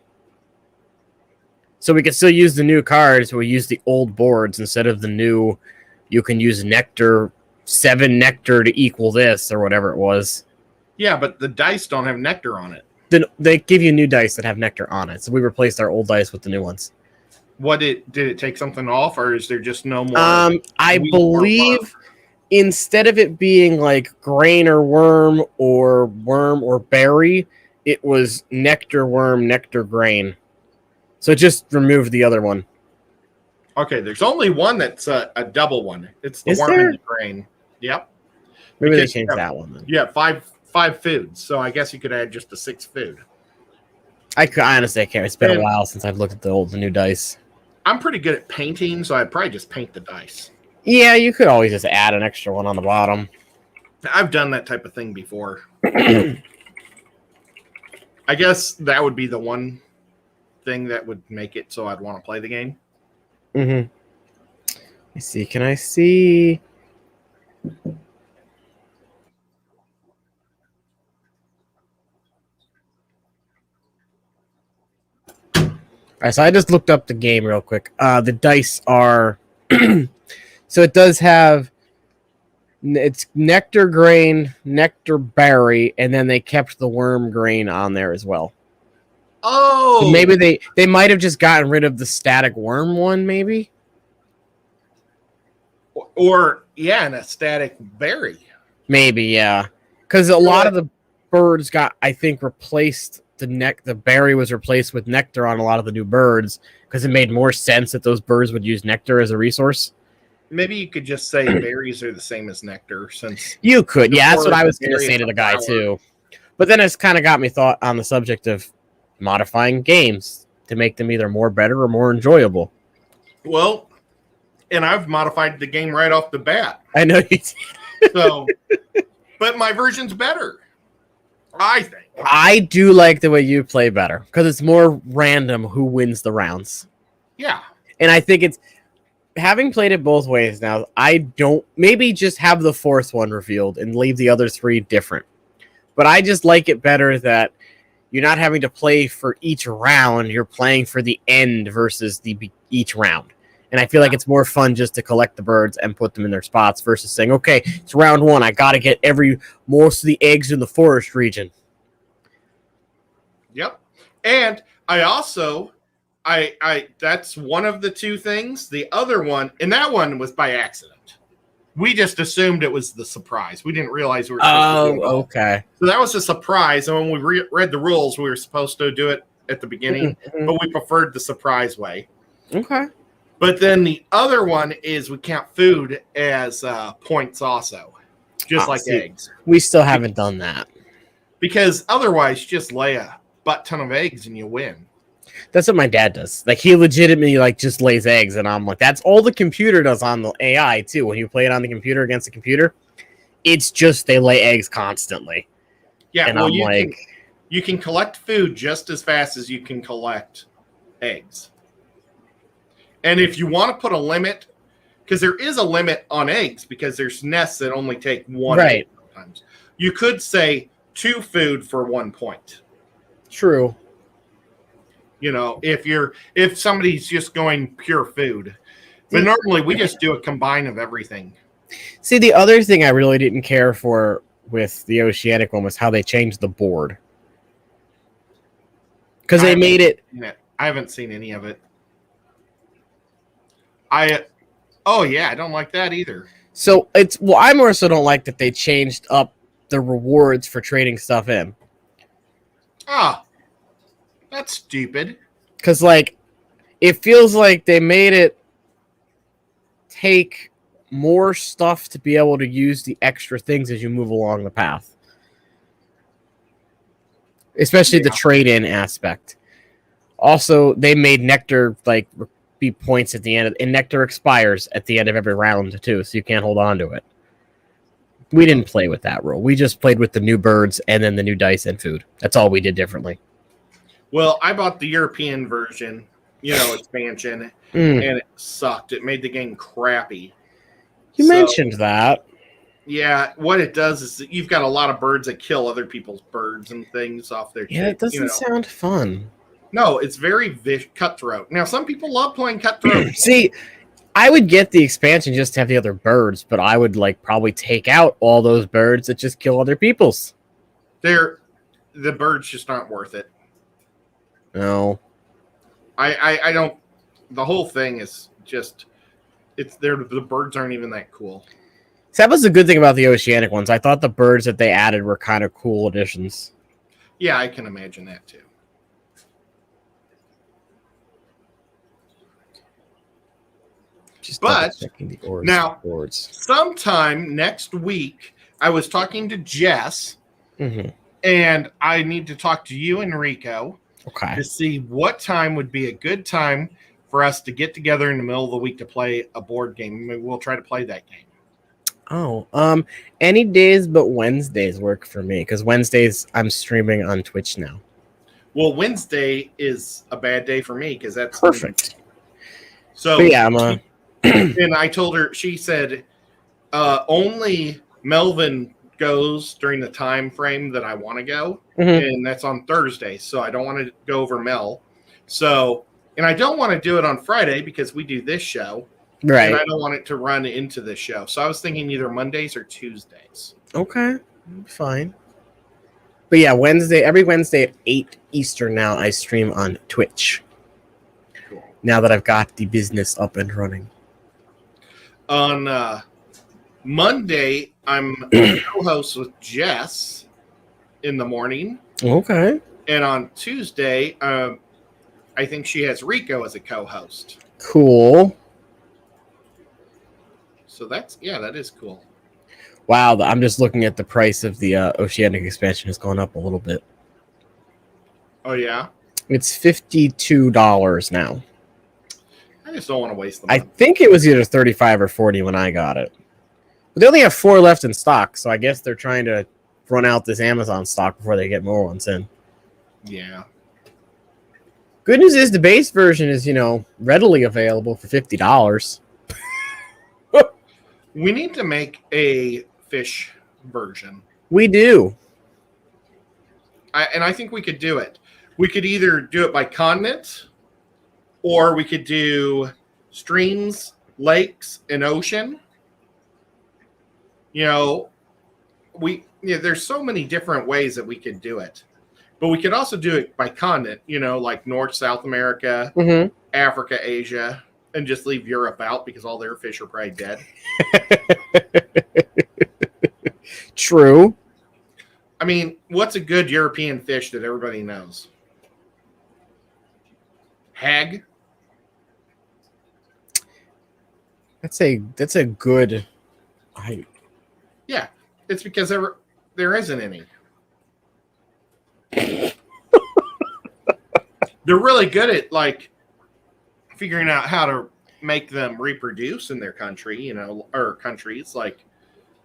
So we could still use the new cards, but we used the old boards instead of the new, you can use nectar, 7 nectar to equal this, or whatever it was. Yeah, but the dice don't have nectar on it. Then they give you new dice that have nectar on it. So we replaced our old dice with the new ones. Did it take something off, or is there just no more? I believe instead of it being like grain or worm or berry, it was nectar worm, nectar grain. So it just removed the other one. Okay, there's only one that's a double one. It's the worm and the grain. Yep. Maybe they changed that one then. Yeah, five foods. So I guess you could add just the 6th food. I honestly can't. It's been a while since I've looked at the new dice. I'm pretty good at painting, so I'd probably just paint the dice. Yeah, you could always just add an extra one on the bottom. I've done that type of thing before. I guess that would be the one thing that would make it so I'd want to play the game. Mm-hmm. Let me see. Can I see? All right, so I just looked up the game real quick. The dice are... so it does have... It's nectar grain, nectar berry, and then they kept the worm grain on there as well. Oh, So maybe they might have just gotten rid of the static worm one, maybe. or yeah, and a static berry. Maybe, yeah. Because a lot of the birds got, I think, replaced. The berry was replaced with nectar on a lot of the new birds because it made more sense that those birds would use nectar as a resource. Maybe you could just say berries are the same as nectar, since You could, yeah. That's what I was going to berry say is to a the guy flower. too. But then it's kind of got me thought on the subject of modifying games to make them either more better or more enjoyable. Well, and I've modified the game right off the bat. I know you. So, but my version's better, I think. I do like the way you play better because it's more random who wins the rounds. Yeah. And I think it's having played it both ways now. I don't maybe just have the fourth one revealed and leave the other three different. But I just like it better that you're not having to play for each round. You're playing for the end versus each round. And I feel like it's more fun just to collect the birds and put them in their spots versus saying, okay, it's round one. I got to get most of the eggs in the forest region. Yep. And I also, that's one of the two things. The other one, and that one was by accident. We just assumed it was the surprise. We didn't realize we were supposed to do it all. Okay. So that was a surprise. And when we read the rules, we were supposed to do it at the beginning, but we preferred the surprise way. Okay. But then the other one is we count food as points also, just like eggs. We still haven't done that. Because otherwise, just lay a butt ton of eggs and you win. That's what my dad does. Like, he legitimately just lays eggs, and I'm like, that's all the computer does on the AI too. When you play it on the computer against the computer, it's just they lay eggs constantly. Yeah, and well, I'm you can collect food just as fast as you can collect eggs. And if you want to put a limit, because there is a limit on eggs, because there's nests that only take one egg sometimes. You could say 2 food for 1 point. True. You know, if somebody's just going pure food. But normally we just do a combine of everything. See, the other thing I really didn't care for with the Oceanic one was how they changed the board. Because they made it... I haven't seen any of it. I don't like that either. So I more so don't like that they changed up the rewards for trading stuff in. That's stupid. Because, it feels like they made it take more stuff to be able to use the extra things as you move along the path. Especially the trade-in aspect. Also, they made Nectar, be points at the end. And Nectar expires at the end of every round, too, so you can't hold on to it. We didn't play with that rule. We just played with the new birds and then the new dice and food. That's all we did differently. Well, I bought the European version, expansion, and it sucked. It made the game crappy. You mentioned that. Yeah, what it does is that you've got a lot of birds that kill other people's birds and things off their Yeah, it doesn't sound fun. No, it's very cutthroat. Now, some people love playing cutthroat. See, I would get the expansion just to have the other birds, but I would probably take out all those birds that just kill other people's. The birds just aren't worth it. No. I don't. The whole thing is just the birds aren't even that cool. So that was the good thing about the Oceanic ones. I thought the birds that they added were kind of cool additions. Yeah, I can imagine that too. But now, sometime next week, I was talking to Jess, and I need to talk to you and Rico to see what time would be a good time for us to get together in the middle of the week to play a board game. Maybe we'll try to play that game. Oh, any days but Wednesdays work for me, because Wednesdays I'm streaming on Twitch now. Well, Wednesday is a bad day for me because that's perfect. So but yeah, and I told her, she said, only Melvin goes during the time frame that I want to go, and that's on Thursday. So I don't want to go over Mel. So, and I don't want to do it on Friday because we do this show. Right. And I don't want it to run into this show. So I was thinking either Mondays or Tuesdays. Okay. Fine. But yeah, every Wednesday at 8 Eastern now, I stream on Twitch. Cool. Now that I've got the business up and running. On Monday, I'm co-host with Jess in the morning. Okay. And on Tuesday, I think she has Rico as a co-host. Cool. So that is cool. Wow, I'm just looking at the price of the Oceanic expansion has gone up a little bit. Oh, yeah? It's $52 now. I just don't want to waste the I money. think it was either 35 or 40 when I got it. But they only have 4 left in stock, so I guess they're trying to run out this Amazon stock before they get more ones in. Yeah. Good news is the base version is, readily available for $50. We need to make a fish version. We do. I think we could do it. We could either do it by continent, or we could do streams, lakes, and ocean. There's so many different ways that we could do it. But we could also do it by continent, like North, South America, Africa, Asia, and just leave Europe out because all their fish are probably dead. True. I mean, what's a good European fish that everybody knows? Hag? That's a good. Yeah, it's because there isn't any. They're really good at figuring out how to make them reproduce in their country, or countries. Like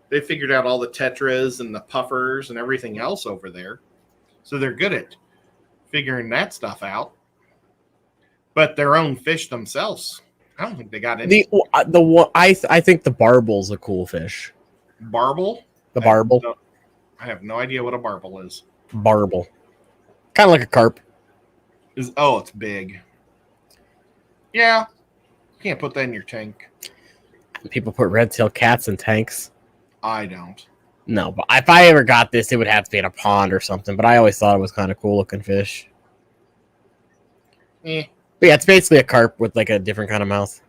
they figured out all the tetras and the puffers and everything else over there. So they're good at figuring that stuff out. But their own fish themselves, I don't think they got any. I think the barbel's a cool fish. Barbel? The barbel. I have no idea what a barbel is. Barbel. Kind of like a carp. It's big. Yeah. You can't put that in your tank. People put red-tailed cats in tanks. I don't. No, but if I ever got this, it would have to be in a pond or something. But I always thought it was kind of cool looking fish. Eh. But yeah, it's basically a carp with a different kind of mouth.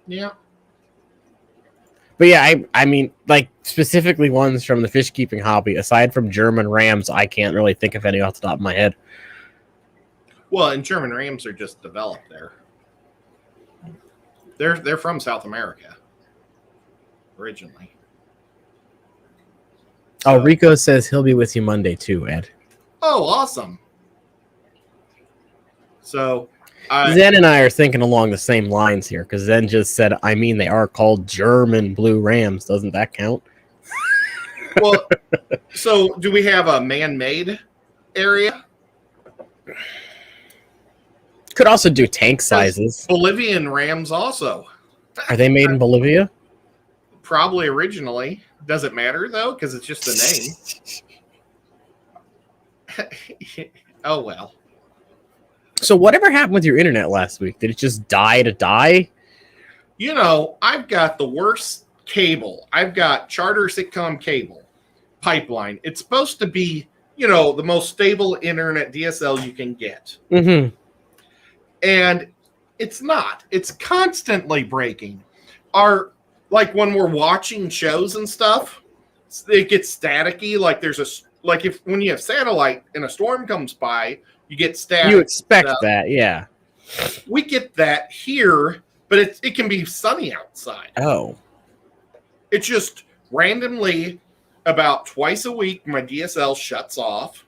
Yeah. But yeah, I mean, specifically ones from the fish keeping hobby, aside from German rams, I can't really think of any off the top of my head. Well, and German rams are just developed there. They're from South America originally. So, Rico says he'll be with you Monday too, Ed. Oh, awesome. So Zen and I are thinking along the same lines here, because Zen just said, they are called German blue rams. Doesn't that count? Well, so do we have a man-made area? Could also do tank sizes. Bolivian rams also. Are they made in Bolivia? Probably originally. Does it matter, though? Because it's just the name. Oh, well. So whatever happened with your internet last week? Did it just die to die? I've got the worst cable. I've got Charter Sitcom cable pipeline. It's supposed to be, the most stable internet DSL you can get. Mm-hmm. And it's not. It's constantly breaking. When we're watching shows and stuff, it gets staticky. When you have satellite and a storm comes by, you get static. You expect that, yeah. We get that here, but it can be sunny outside. Oh. It's just randomly about twice a week, my DSL shuts off.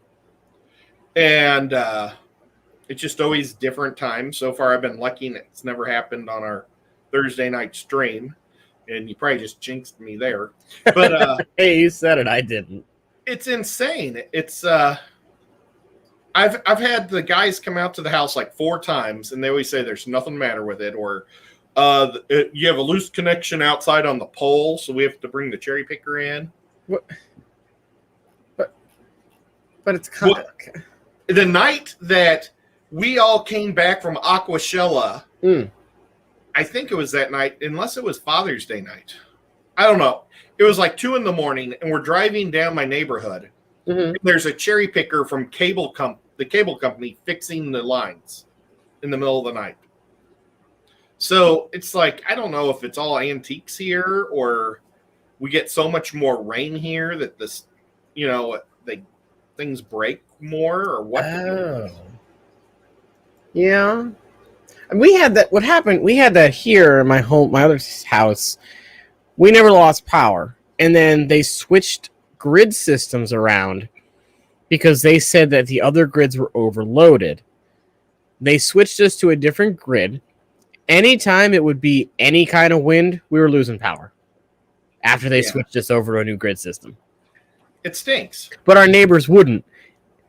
And it's just always different times. So far, I've been lucky, and it's never happened on our Thursday night stream. And you probably just jinxed me there. But hey, you said it. I didn't. It's insane. It's I've had the guys come out to the house 4 times, and they always say there's nothing the matter with it, or you have a loose connection outside on the pole, so we have to bring the cherry picker in. What? But it's kind of the night that we all came back from Aquashella. I think it was that night, unless it was Father's Day night. I don't know. It was 2 a.m, and we're driving down my neighborhood. Mhm. There's a cherry picker from the cable company fixing the lines in the middle of the night. So it's like, I don't know if it's all antiques here or we get so much more rain here that this, things break more or what. Oh. Yeah. And we had that. What happened? We had that here in my other house. We never lost power. And then they switched grid systems around because they said that the other grids were overloaded. They switched us to a different grid. Anytime it would be any kind of wind, we were losing power after they switched us over to a new grid system. It stinks. But our neighbors wouldn't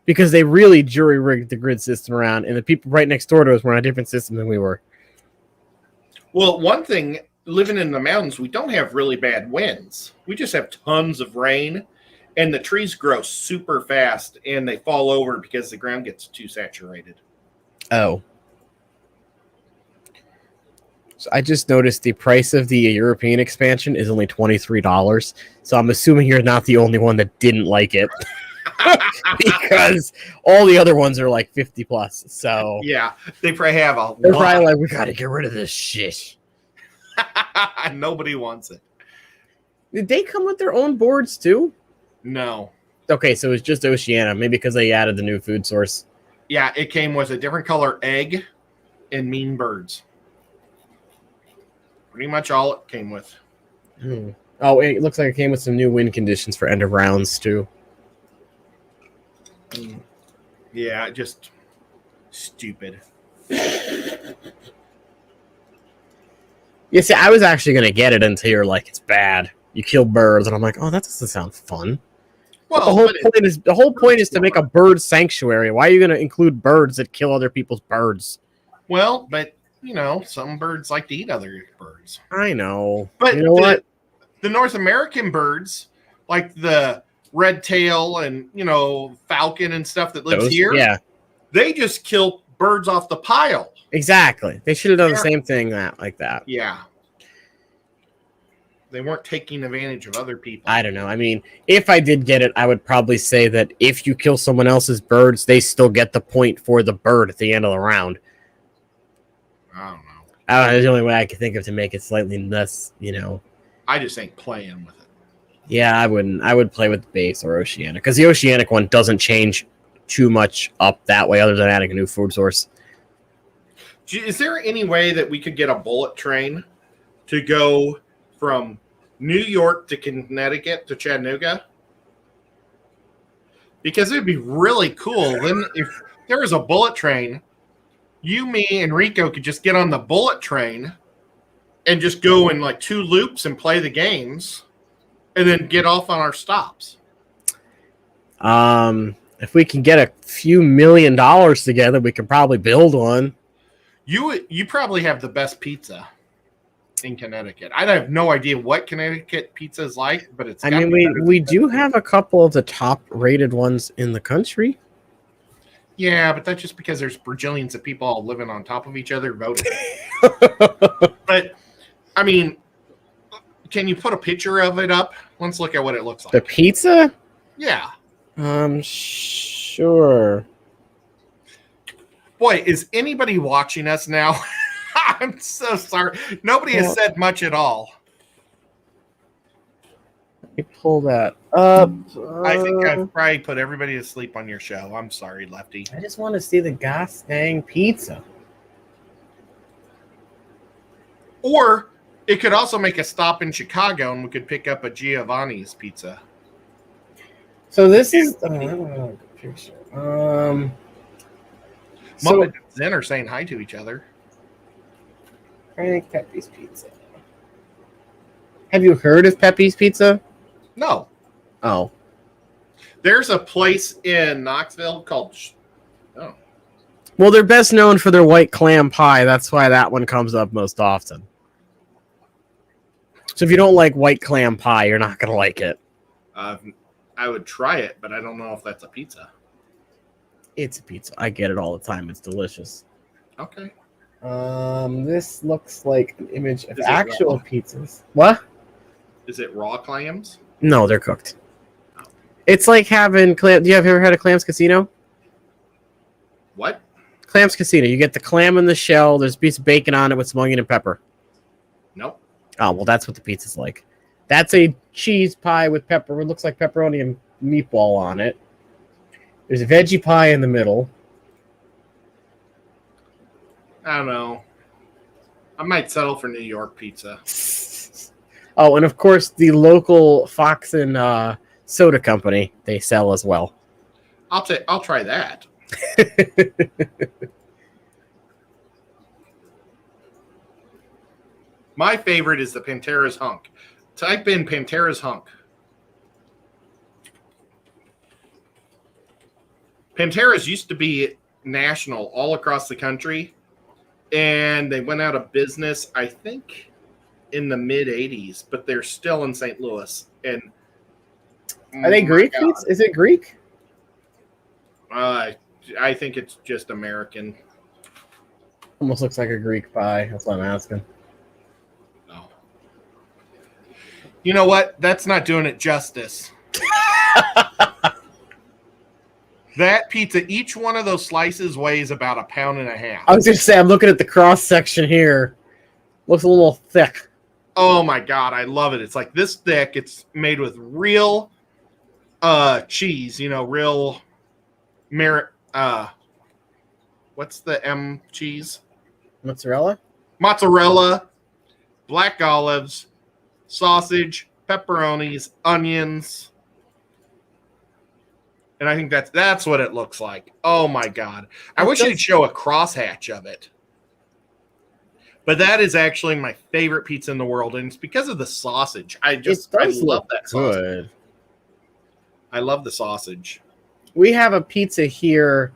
because they really jury-rigged the grid system around, and the people right next door to us were on a different system than we were. Well, one thing, living in the mountains, we don't have really bad winds. We just have tons of rain, and the trees grow super fast, and they fall over because the ground gets too saturated. Oh. So I just noticed the price of the European expansion is only $23. So I'm assuming you're not the only one that didn't like it. Because all the other ones are like 50 plus. So yeah, they probably have they're probably like, we gotta get rid of this shit. Nobody wants it. Did they come with their own boards too? No. Okay, so it's just Oceania, maybe because they added the new food source. Yeah, it came with a different color egg and mean birds. Pretty much all it came with. Oh, it looks like it came with some new wind conditions for end of rounds too. Yeah, just stupid. Yeah, see, I was actually going to get it until you're like, it's bad. You kill birds, and I'm like, oh, that doesn't sound fun. Well, the whole point is to make a bird sanctuary. Why are you going to include birds that kill other people's birds? Well, but some birds like to eat other birds. I know, but you know what? The North American birds, like the red tail and falcon and stuff that lives here, yeah, they just kill birds off the pile. Exactly. They should have done the same thing like that. Yeah. They weren't taking advantage of other people. I don't know. I mean, if I did get it, I would probably say that if you kill someone else's birds, they still get the point for the bird at the end of the round. I don't know. That's the only way I could think of to make it slightly less, I just ain't playing with it. Yeah, I wouldn't. I would play with the base or Oceanic because the Oceanic one doesn't change too much up that way other than adding a new food source. Is there any way that we could get a bullet train to go from New York to Connecticut to Chattanooga? Because it would be really cool. Then if there was a bullet train, you, me, and Rico could just get on the bullet train and just go in like 2 loops and play the games and then get off on our stops. If we can get a few $1 million together, we could probably build one. You probably have the best pizza in Connecticut. I have no idea what Connecticut pizza is like, but it's. I mean, we do have a couple of the top-rated ones in the country. Yeah, but that's just because there's bajillions of people all living on top of each other voting. But I mean, can you put a picture of it up? Let's look at what it looks like. The pizza? Yeah. Sure. Boy, is anybody watching us now? I'm so sorry. Nobody has said much at all. Let me pull that up. I think I've probably put everybody to sleep on your show. I'm sorry, Lefty. I just want to see the gosh dang pizza. Or it could also make a stop in Chicago and we could pick up a Giovanni's pizza. So this is I don't know the picture. Mom and Zen are saying hi to each other. Frank Pepe's Pizza. Have you heard of Pepe's Pizza? No. Oh. There's a place in Knoxville called. Oh. Well, they're best known for their white clam pie. That's why that one comes up most often. So if you don't like white clam pie, you're not going to like it. I would try it, but I don't know if that's a pizza. It's a pizza. I get it all the time. It's delicious. Okay. This looks like an image of actual pizzas. What? Is it raw clams? No, they're cooked. It's like having clam. Do you have ever had a Clams Casino? What? Clams Casino. You get the clam in the shell. There's a piece of bacon on it with some onion and pepper. Nope. Oh, well, that's what the pizza's like. That's a cheese pie with pepper. It looks like pepperoni and meatball on it. There's a veggie pie in the middle. I don't know. I might settle for New York pizza. Oh, and of course, the local Fox and soda company they sell as well. I'll try that. My favorite is the Pantera's Hunk. Type in Pantera's Hunk. Pantera's used to be national all across the country, and they went out of business, I think, in the mid 80s, but they're still in St. Louis. And are they Greek? Is it Greek? I think it's just American. Almost looks like a Greek pie. That's what I'm asking. Oh. You know what? That's not doing it justice. That pizza, each one of those slices weighs about 1.5 pounds. I was going to say, I'm looking at the cross section here. Looks a little thick. Oh my God, I love it. It's like this thick. It's made with real cheese, real what's the M cheese? Mozzarella? Mozzarella, black olives, sausage, pepperonis, onions. And I think that's what it looks like. Oh my God. I wish they'd show a crosshatch of it. But that is actually my favorite pizza in the world, and it's because of the sausage. I love that sausage. I love the sausage. We have a pizza here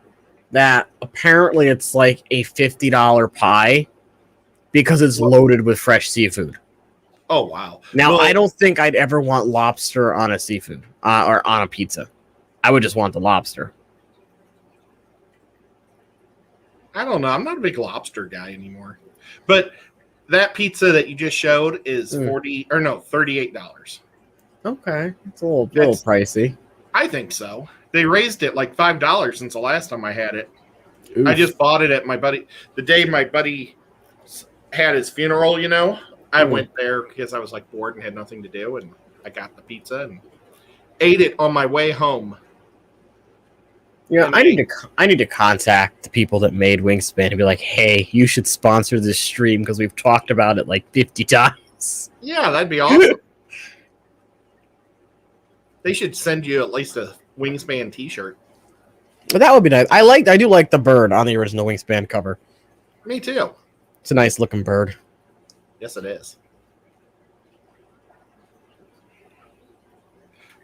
that apparently it's like a $50 pie because it's loaded with fresh seafood. Oh, wow. Now, I don't think I'd ever want lobster on a seafood or on a pizza. I would just want the lobster. I don't know. I'm not a big lobster guy anymore. But that pizza that you just showed is $38. Okay. It's a little pricey. I think so. They raised it like $5 since the last time I had it. Oof. I just bought it at my buddy. The day my buddy had his funeral, I went there because I was like bored and had nothing to do. And I got the pizza and ate it on my way home. Yeah, I need to contact the people that made Wingspan and be like, hey, you should sponsor this stream because we've talked about it like 50 times. Yeah, that'd be awesome. They should send you at least a Wingspan t-shirt. But that would be nice. I do like the bird on the original Wingspan cover. Me too. It's a nice looking bird. Yes, it is.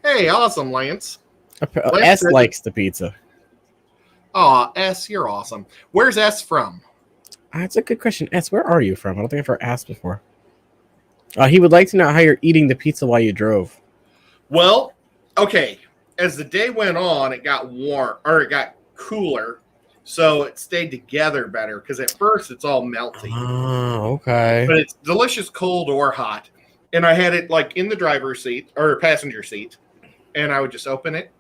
Hey, awesome, Lance. S likes the pizza. Oh, S, you're awesome. Where's S from? That's a good question. S, where are you from? I don't think I've ever asked before. He would like to know how you're eating the pizza while you drove. Well, okay. As the day went on, it got it got cooler, so it stayed together better. Because at first, it's all melty. Oh, okay. But it's delicious, cold or hot. And I had it like in the driver's seat or passenger seat, and I would just open it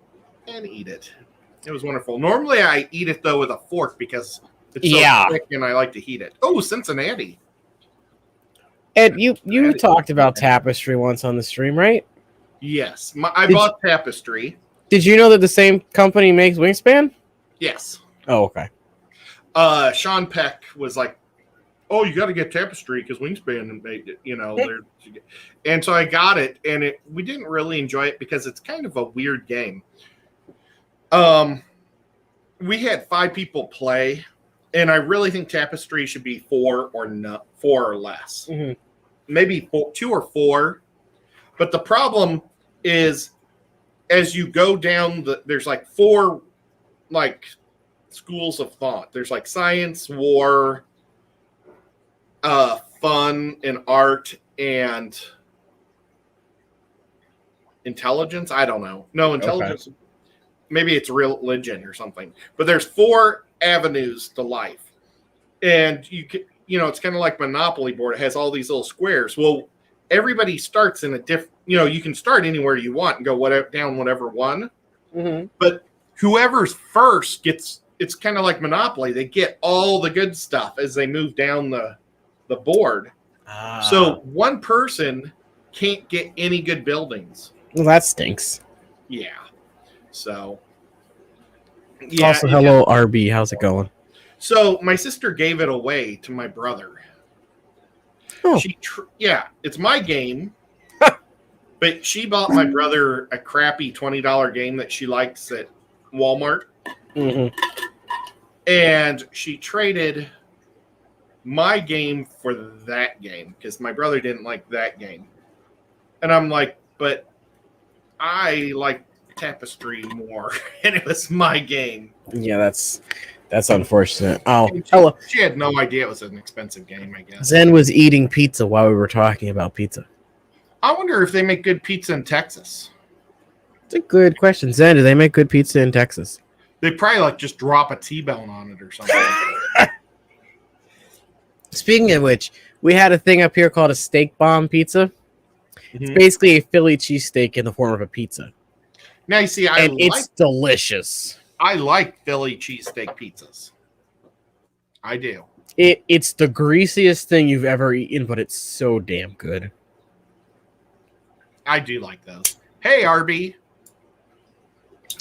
and eat it. It was wonderful. Normally, I eat it, though, with a fork because it's so thick and I like to heat it. Oh, Cincinnati. Ed, you talked about Tapestry once on the stream, right? Yes. I bought Tapestry. Did you know that the same company makes Wingspan? Yes. Oh, okay. Sean Peck was like, oh, you got to get Tapestry because Wingspan made it, and so I got it, and we didn't really enjoy it because it's kind of a weird game. We had 5 people play, and I really think Tapestry should be 4 or less. Mm-hmm. Maybe 2 or 4. But the problem is, as you go down, there's like 4 schools of thought. There's like science, war, fun, and art, and intelligence. I don't know. No, intelligence. Okay. Maybe it's religion or something. But there's 4 avenues to life. And it's kind of like Monopoly board. It has all these little squares. Well, everybody starts in a different, you can start anywhere you want and go down whatever one. Mm-hmm. But whoever's first gets, it's kind of like Monopoly. They get all the good stuff as they move down the board. So one person can't get any good buildings. Well, that stinks. Yeah. So. Yeah. Also, hello, RB. How's it going? So my sister gave it away to my brother. Oh. Yeah, it's my game. But she bought my brother a crappy $20 game that she likes at Walmart. Mm-hmm. And she traded my game for that game because my brother didn't like that game. And I'm like, but I like Tapestry more. And it was my game. Yeah, that's unfortunate. Oh, hello. She had no idea it was an expensive game, I guess. Zen was eating pizza while we were talking about pizza. I wonder if they make good pizza in Texas. It's a good question. Zen, do they make good pizza in Texas? They probably like just drop a T-bone on it or something. Speaking of which, we had a thing up here called a steak bomb pizza. Mm-hmm. It's basically a Philly cheesesteak in the form of a pizza. Now you see, it's delicious. I like Philly cheesesteak pizzas. I do. It's the greasiest thing you've ever eaten, but it's so damn good. I do like those. Hey, RB.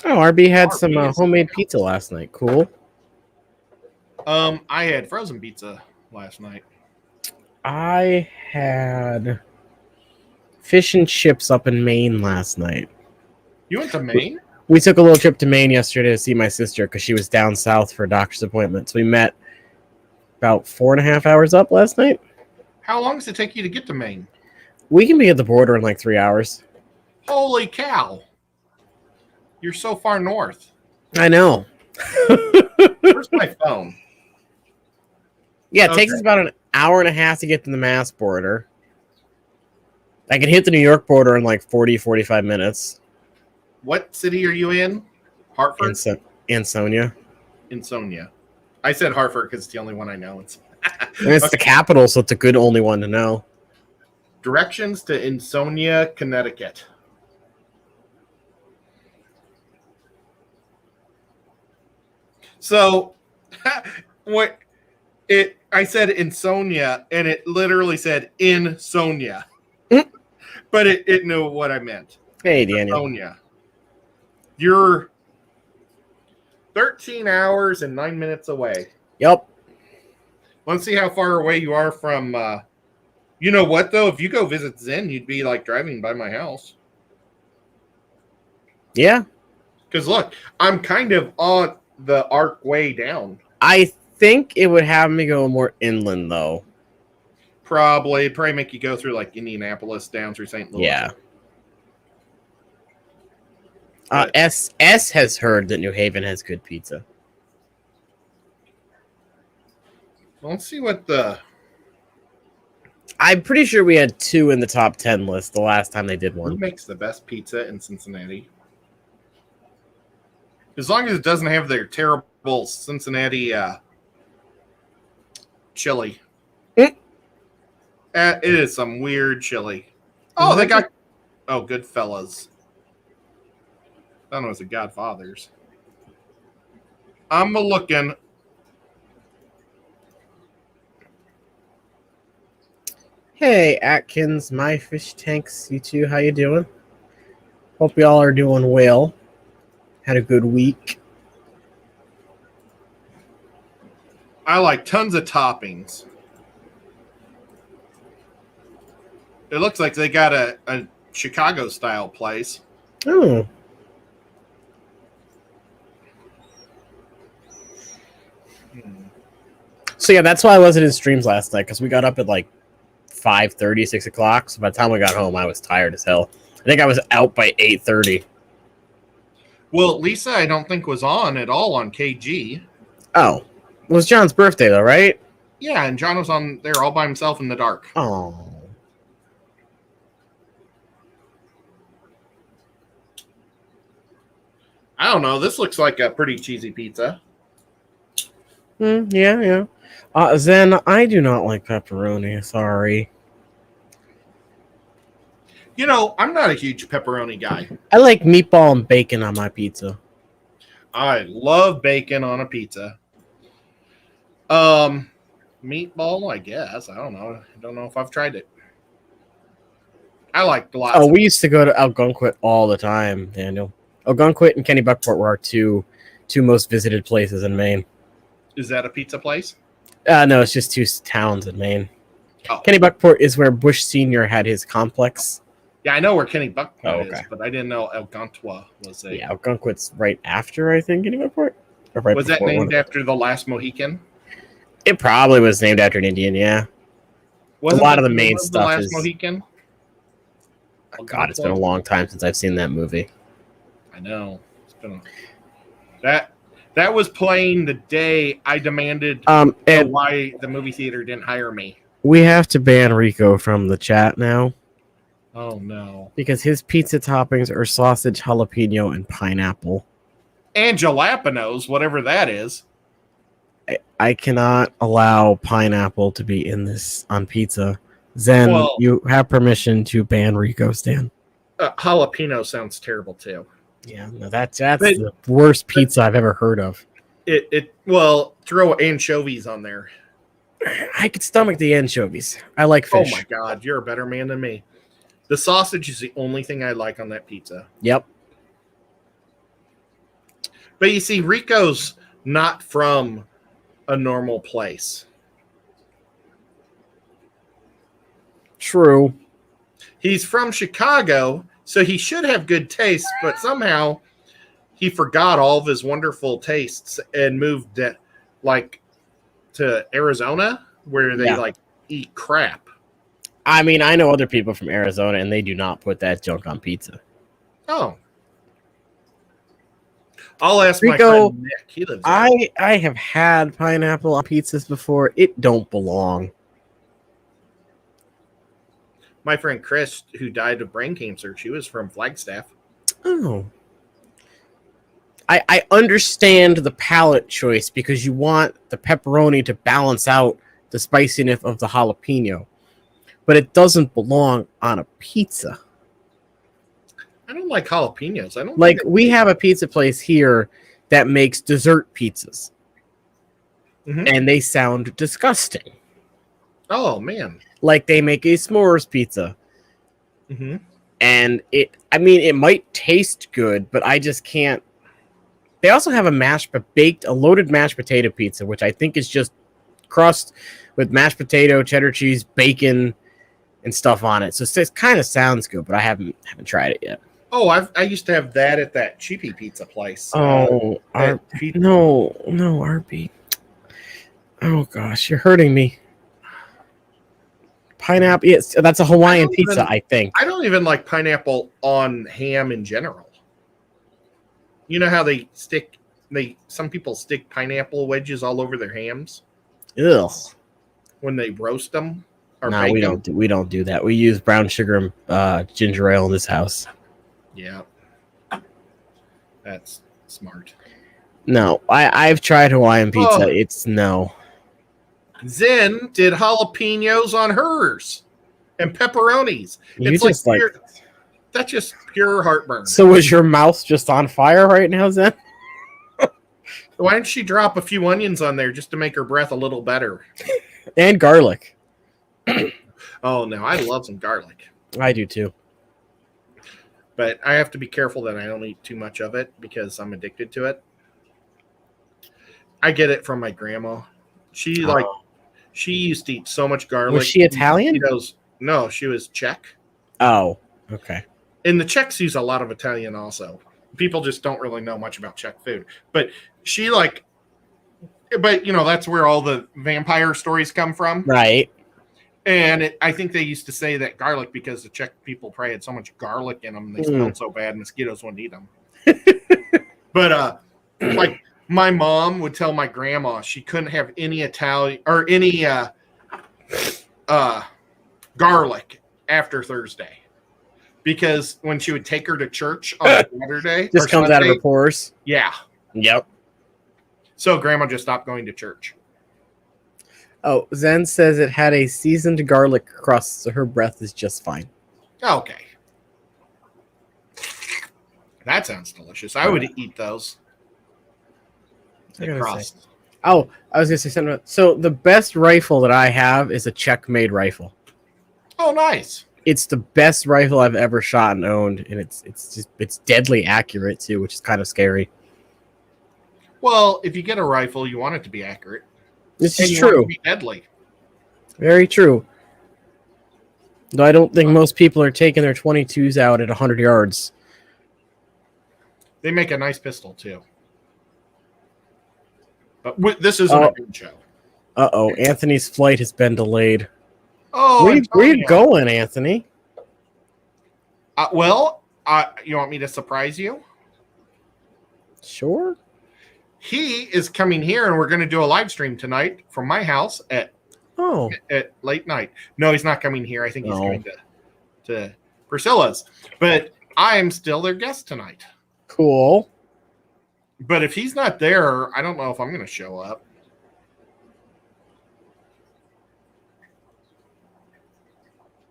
Oh, RB had some homemade pizza last night. Cool. I had frozen pizza last night. I had fish and chips up in Maine last night. You went to Maine? We took a little trip to Maine yesterday to see my sister because she was down south for a doctor's appointment. So we met about 4.5 hours up last night. How long does it take you to get to Maine? We can be at the border in like 3 hours. Holy cow. You're so far north. I know. Where's my phone? Yeah, it takes us about an hour and a half to get to the Mass border. I can hit the New York border in like 40, 45 minutes. What city are you in? Hartford? Ansonia. Ansonia. I said Hartford because it's the only one I know. It's the capital, so it's a good only one to know. Directions to Ansonia, Connecticut. So, I said Insonia, and it literally said Insonia. But it knew what I meant. Hey, Daniel. Insonia. You're 13 hours and 9 minutes away. Yep. Let's see how far away you are from... you know what, though? If you go visit Zen, you'd be like driving by my house. Yeah. Because look, I'm kind of on the arc way down. I think it would have me go more inland, though. Probably make you go through like Indianapolis down through St. Louis. Yeah. S has heard that New Haven has good pizza. Let's see what the... I'm pretty sure we had 2 in the top 10 list the last time they did one. Who makes the best pizza in Cincinnati? As long as it doesn't have their terrible Cincinnati chili. It is some weird chili. Oh, they got... Oh, Goodfellas. I don't know, it's a Godfather's. I'm looking... Hey, Atkins, my fish tanks, you two, how you doing? Hope y'all are doing well. Had a good week. I like tons of toppings. It looks like they got a Chicago-style place. Oh. So, yeah, that's why I wasn't in streams last night, because we got up at like 5:30, 6 o'clock. So by the time we got home, I was tired as hell. I think I was out by 8:30. Well, Lisa, I don't think was on at all on KG. Oh. It was John's birthday, though, right? Yeah, and John was on there all by himself in the dark. Oh. I don't know. This looks like a pretty cheesy pizza. Yeah. Zen, I do not like pepperoni. Sorry. I'm not a huge pepperoni guy. I like meatball and bacon on my pizza. I love bacon on a pizza. Meatball, I guess. I don't know. I don't know if I've tried it. I like lots. Oh, we used to go to Algonquin all the time, Daniel. Algonquin and Kennebunkport were our two most visited places in Maine. Is that a pizza place? No, it's just two towns in Maine. Oh. Kennebunkport is where Bush Sr. had his complex. Yeah, I know where Kennebunkport is, okay. but I didn't know Algonquin was a. Yeah, Algonquin's right after, I think, Kennebunkport. Or right was that before, named after the last Mohican? It probably was named after an Indian, yeah. Wasn't a lot of that the main name stuff the last is. Mohican? God, it's been a long time since I've seen that movie. I know. It's been that was playing the day I demanded and why the movie theater didn't hire me. We have to ban Rico from the chat now. Oh no. Because his pizza toppings are sausage, jalapeno, and pineapple. And jalapenos, whatever that is. I cannot allow pineapple to be in this on pizza. Zen, you have permission to ban Rico, Stan. Jalapeno sounds terrible too. Yeah, no, that's the worst pizza I've ever heard of. Throw anchovies on there. I could stomach the anchovies. I like fish. Oh my God, you're a better man than me. The sausage is the only thing I like on that pizza. Yep. But you see, Rico's not from a normal place. True. He's from Chicago, so he should have good taste, but somehow he forgot all of his wonderful tastes and moved to Arizona where they eat crap. I mean, I know other people from Arizona and they do not put that junk on pizza. Oh. I'll ask Rico, my friend Nick. He lives there. I have had pineapple on pizzas before. It don't belong. My friend Chris, who died of brain cancer, she was from Flagstaff. Oh. I understand the palate choice because you want the pepperoni to balance out the spiciness of the jalapeno. But it doesn't belong on a pizza. I don't like jalapenos. I don't we have a pizza place here that makes dessert pizzas. Mm-hmm. And they sound disgusting. Oh, man. Like they make a s'mores pizza. Mm-hmm. And it might taste good, but I just can't. They also have a loaded mashed potato pizza, which I think is just crust with mashed potato, cheddar cheese, bacon, and stuff on it. So it kind of sounds good, but I haven't tried it yet. Oh, I used to have that at that cheapy pizza place. Oh, no, Arby. Oh gosh, you're hurting me. Pineapple, yes, that's a Hawaiian pizza, I think. I don't even like pineapple on ham in general. You know how some people stick pineapple wedges all over their hams? Ugh. When they roast them? No, we don't do that. We use brown sugar and ginger ale in this house. Yeah. That's smart. No, I've tried Hawaiian pizza. It's no. Zen did jalapenos on hers and pepperonis. That's just pure heartburn. So was your mouth just on fire right now, Zen? Why didn't she drop a few onions on there just to make her breath a little better? And garlic. Oh, no. I love some garlic. I do too. But I have to be careful that I don't eat too much of it because I'm addicted to it. I get it from my grandma. She used to eat so much garlic. Was she Italian? No, she was Czech. Oh, okay. And the Czechs use a lot of Italian also. People just don't really know much about Czech food. But that's where all the vampire stories come from. Right. And I think they used to say that garlic because the Czech people probably had so much garlic in them. They smelled so bad mosquitoes wouldn't eat them. But my mom would tell my grandma she couldn't have any Italian or any garlic after Thursday. Because when she would take her to church on Saturday, just comes Sunday, out of her pores. Yeah. Yep. So grandma just stopped going to church. Oh, Zen says it had a seasoned garlic crust, so her breath is just fine. Okay. That sounds delicious. I would eat those. I The gotta crust. say. Oh, I was gonna say something. So the best rifle that I have is a Checkmate rifle. Oh, nice. It's the best rifle I've ever shot and owned, and it's deadly accurate too, which is kind of scary. Well, if you get a rifle, you want it to be accurate. This And is you want it true. to be deadly. Very true. Though I don't think most people are taking their 22s out at 100 yards. They make a nice pistol too. But this isn't a good show. Uh-oh, Anthony's flight has been delayed. Oh, Where you going, Anthony? You want me to surprise you? Sure. He is coming here, and we're going to do a live stream tonight from my house at late night. No, he's not coming here. I think he's going to Priscilla's. But I am still their guest tonight. Cool. But if he's not there, I don't know if I'm going to show up.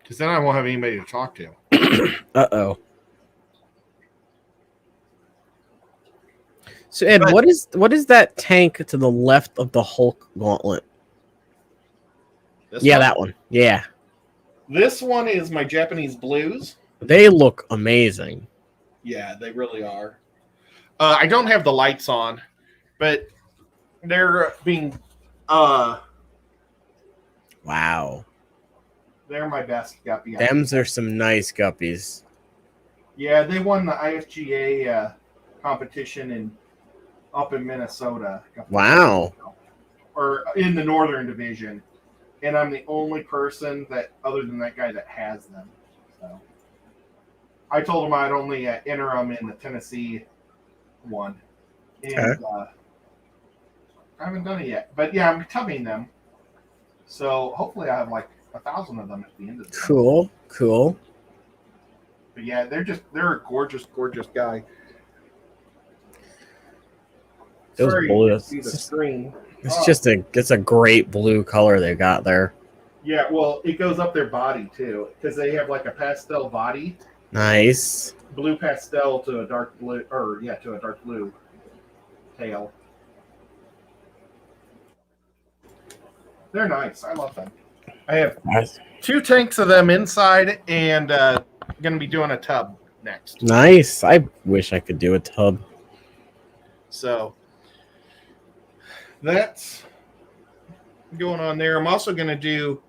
Because then I won't have anybody to talk to. Uh-oh. So, Ed, what is that tank to the left of the Hulk gauntlet? That one. Yeah. This one is my Japanese Blues. They look amazing. Yeah, they really are. I don't have the lights on, but they're being... Wow. They're my best guppy. Them's are some nice guppies. Yeah, they won the IFGA competition up in Minnesota. Wow. Or in the Northern Division. And I'm the only person other than that guy, that has them. So I told him I'd only enter them in the Tennessee one. And I haven't done it yet. But yeah, I'm tubbing them. So hopefully I have like 1,000 of them at the end of the Cool. But yeah, they're a gorgeous, gorgeous guy. Those blues. It's a great blue color they got there. Yeah, well, it goes up their body too, because they have like a pastel body. Nice. Blue pastel to a dark blue, to a dark blue tail. They're nice. I love them. I have 2 tanks of them inside, and going to be doing a tub next. Nice. I wish I could do a tub. So that's going on there. I'm also going to do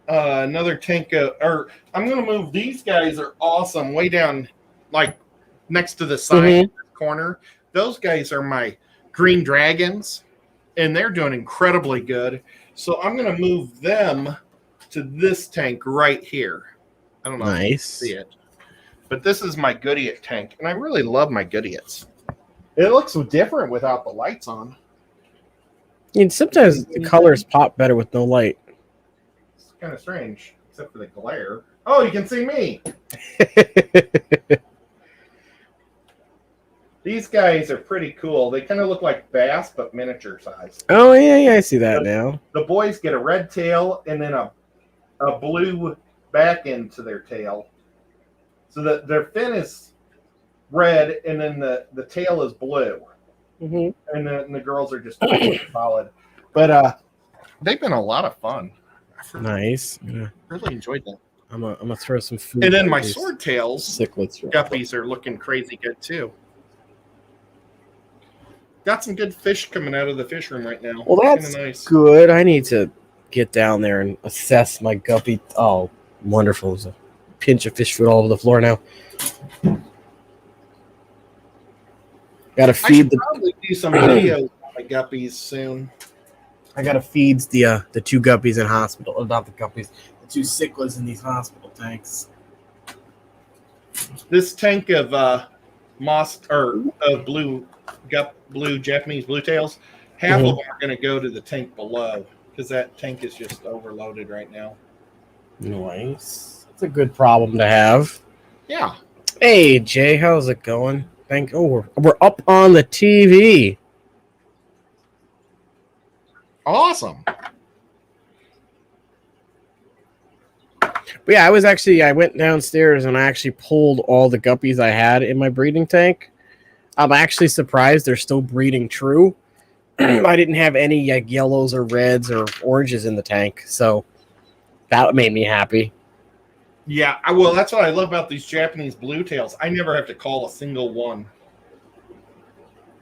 another tank I'm going to move. These guys are awesome. Way down, like next to the side corner. Those guys are my green dragons, and they're doing incredibly good. So I'm going to move them to this tank right here. I don't know if you can see it, but this is my Goodyear tank, and I really love my Goodyears. It looks so different without the lights on. And sometimes the colors pop better with no light. It's kind of strange, except for the glare. Oh, you can see me. These guys are pretty cool. They kind of look like bass, but miniature size. Oh, yeah, I see that now. The boys get a red tail and then a blue back end to their tail. So that their fin is red, and then the tail is blue. Mm-hmm. And then the girls are just solid. But they've been a lot of fun. Nice. Yeah. Really enjoyed them. I'm gonna throw some food. And then my swordtails cichlids guppies are looking crazy good too. Got some good fish coming out of the fish room right now. Well, that's nice. Good. I need to get down there and assess my guppy. Oh, wonderful. There's a pinch of fish food all over the floor now. Gotta feed probably do some videos on my guppies soon. I gotta feed the 2 guppies in hospital. Not the guppies, the 2 cichlids in these hospital tanks. This tank of blue Japanese blue tails, half of them are going to go to the tank below because that tank is just overloaded right now. Nice. That's a good problem to have. Yeah. Hey Jay, how's it going? We're up on the TV. Awesome. But yeah, I went downstairs and I actually pulled all the guppies I had in my breeding tank. I'm actually surprised they're still breeding true. I didn't have any like yellows or reds or oranges in the tank, so that made me happy. Yeah, well, that's what I love about these Japanese blue tails. I never have to call a single one.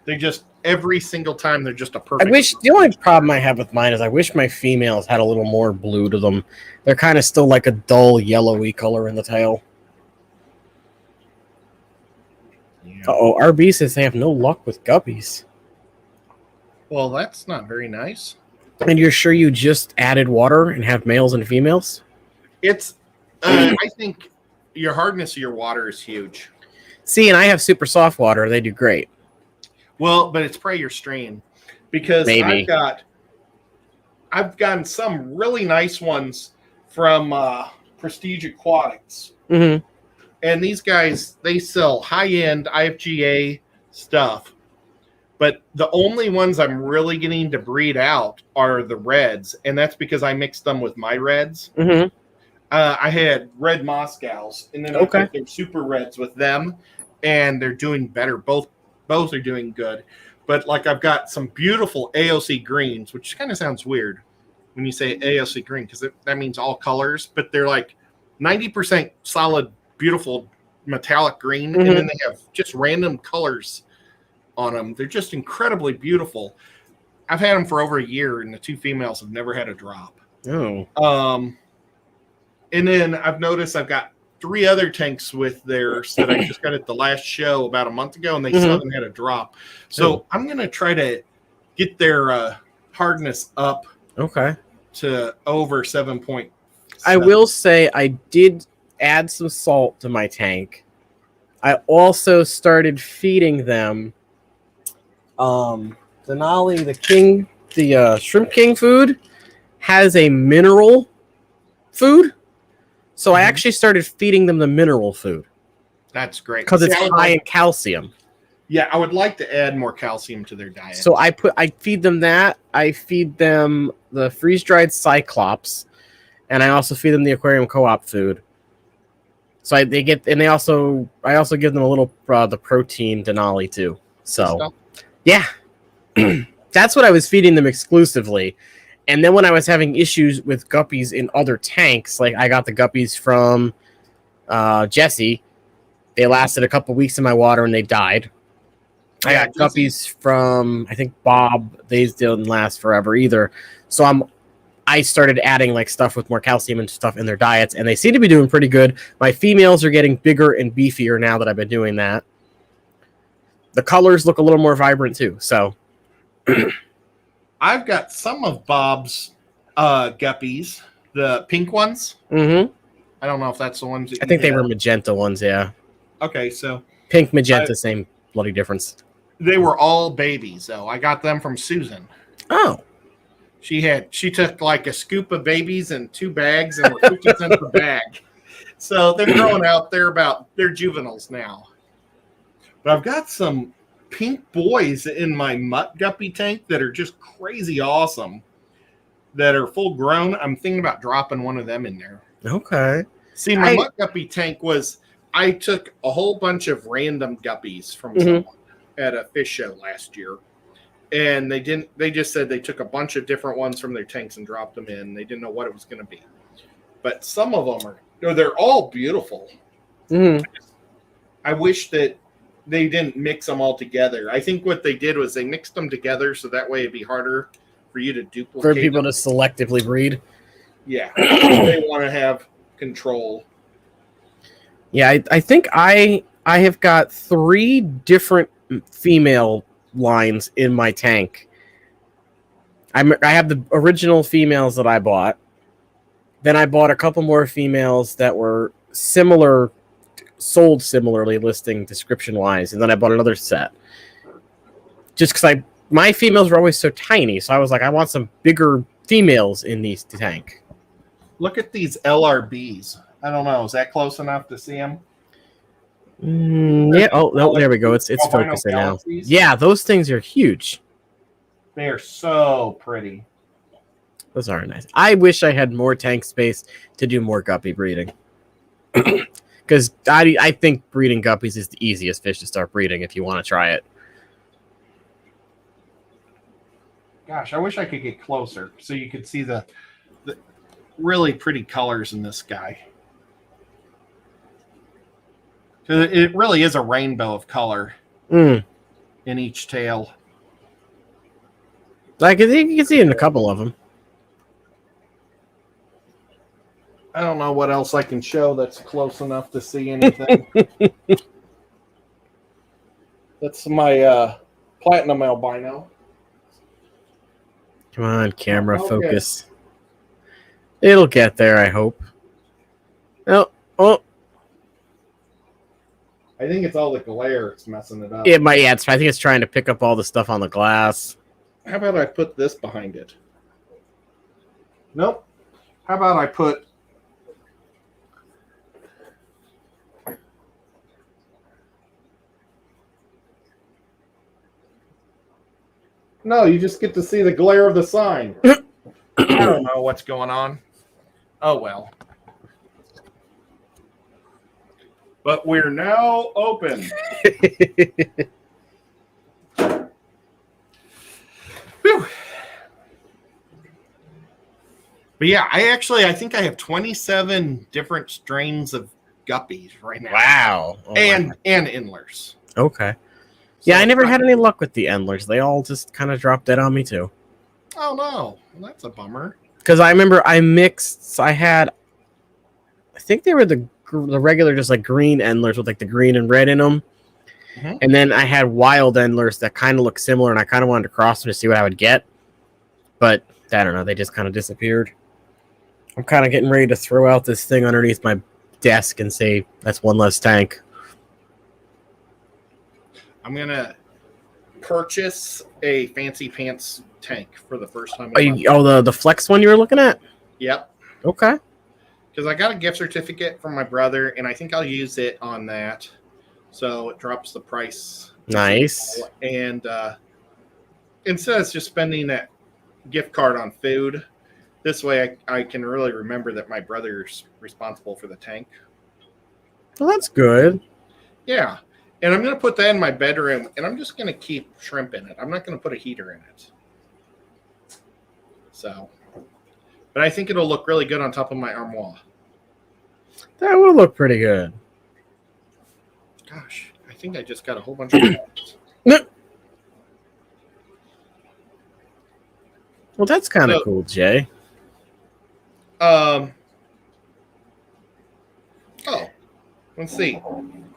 They just every single time they're just a perfect. The only problem I have with mine is I wish my females had a little more blue to them. They're kind of still like a dull yellowy color in the tail. Yeah. Uh-oh, RB says they have no luck with guppies. Well, that's not very nice. And you're sure you just added water and have males and females? It's I think your hardness of your water is huge. See, and I have super soft water. They do great. Well, but it's probably your strain, because Maybe. I've gotten some really nice ones from Prestige Aquatics, Mm-hmm. and these guys, they sell high-end IFGA stuff, but the only ones I'm really getting to breed out are the reds, and that's because I mixed them with my reds. Mm-hmm. I had red Moscows, and then I put their super reds with them, and they're doing better. Both are doing good. But like I've got some beautiful AOC greens, which kind of sounds weird when you say AOC green, because that means all colors, but they're like 90% solid, beautiful metallic green, and then they have just random colors on them. They're just incredibly beautiful. I've had them for over a year, and the two females have never had a drop. Oh. And then I've noticed I've got 3 other tanks with theirs that I just got at the last show about a month ago, and they still haven't had a drop. So I'm going to try to get their hardness up to over 7.7. I will say I did add some salt to my tank. I also started feeding them Denali, the Shrimp King food has a mineral food. So I actually started feeding them the mineral food. That's great. Because it's high in calcium. Yeah, I would like to add more calcium to their diet. So I feed them that. I feed them the freeze-dried Cyclops. And I also feed them the aquarium co-op food. So I also give them a little the protein Denali too. So yeah. That's what I was feeding them exclusively. And then when I was having issues with guppies in other tanks, like I got the guppies from Jesse, they lasted a couple weeks in my water and they died. I got guppies from, I think, Bob. They didn't last forever either. So I started adding like stuff with more calcium and stuff in their diets, and they seem to be doing pretty good. My females are getting bigger and beefier now that I've been doing that. The colors look a little more vibrant too. So I've got some of Bob's guppies, the pink ones. Mm-hmm. I don't know if that's the ones. I think they were magenta ones, yeah. Okay, so pink, magenta, same bloody difference. They were all babies, though. I got them from Susan. Oh. She took like a scoop of babies in 2 bags and were 50 cents a bag. So they're growing out. They're juveniles now. But I've got some pink boys in my mutt guppy tank that are just crazy awesome, that are full grown. I'm thinking about dropping one of them in there. Okay. See, my mutt guppy tank I took a whole bunch of random guppies from someone at a fish show last year. And they just said they took a bunch of different ones from their tanks and dropped them in. They didn't know what it was going to be. But some of them they're all beautiful. Mm-hmm. I wish that they didn't mix them all together. I think what they did was they mixed them together so that way it'd be harder for you to duplicate. For people to selectively breed. Yeah. They want to have control. Yeah, I think I have got 3 different female lines in my tank. I have the original females that I bought. Then I bought a couple more females that were sold similarly, listing description-wise, and then I bought another set. Just because my females were always so tiny, so I was like, I want some bigger females in these tank. Look at these LRBs. I don't know. Is that close enough to see them? Yeah. Oh, no, there we go. It's focusing now. Yeah, those things are huge. They are so pretty. Those are nice. I wish I had more tank space to do more guppy breeding. Because I think breeding guppies is the easiest fish to start breeding if you want to try it. Gosh, I wish I could get closer so you could see the really pretty colors in this guy. It really is a rainbow of color in each tail. Like you can see in a couple of them. I don't know what else I can show that's close enough to see anything. That's my platinum albino. Come on, camera, focus. It'll get there, I hope. Oh. I think it's all the glare that's messing it up. It might, yeah, I think it's trying to pick up all the stuff on the glass. How about I put this behind it? Nope. How about I put... No, you just get to see the glare of the sign. I don't know what's going on. Oh, well. But we're now open. Whew. But yeah, I think I have 27 different strains of guppies right now. Wow. Oh, and endlers. Okay. So yeah, I never had any luck with the endlers. They all just kind of dropped dead on me too. Oh no, well, that's a bummer. Because I remember I mixed. I think they were the regular, just like green endlers with like the green and red in them, and then I had wild endlers that kind of look similar, and I kind of wanted to cross them to see what I would get, but I don't know. They just kind of disappeared. I'm kind of getting ready to throw out this thing underneath my desk and say that's one less tank. I'm gonna purchase a fancy pants tank for the first time. The flex one you were looking at? Yep. Okay. Because I got a gift certificate from my brother, and I think I'll use it on that, so it drops the price. Nice. And instead of just spending that gift card on food, this way I can really remember that my brother's responsible for the tank. Well, that's good. Yeah. And I'm going to put that in my bedroom, and I'm just going to keep shrimp in it. I'm not going to put a heater in it. So, but I think it'll look really good on top of my armoire. That will look pretty good. Gosh, I think I just got a whole bunch of Well, that's kind of cool, Jay. Oh, let's see.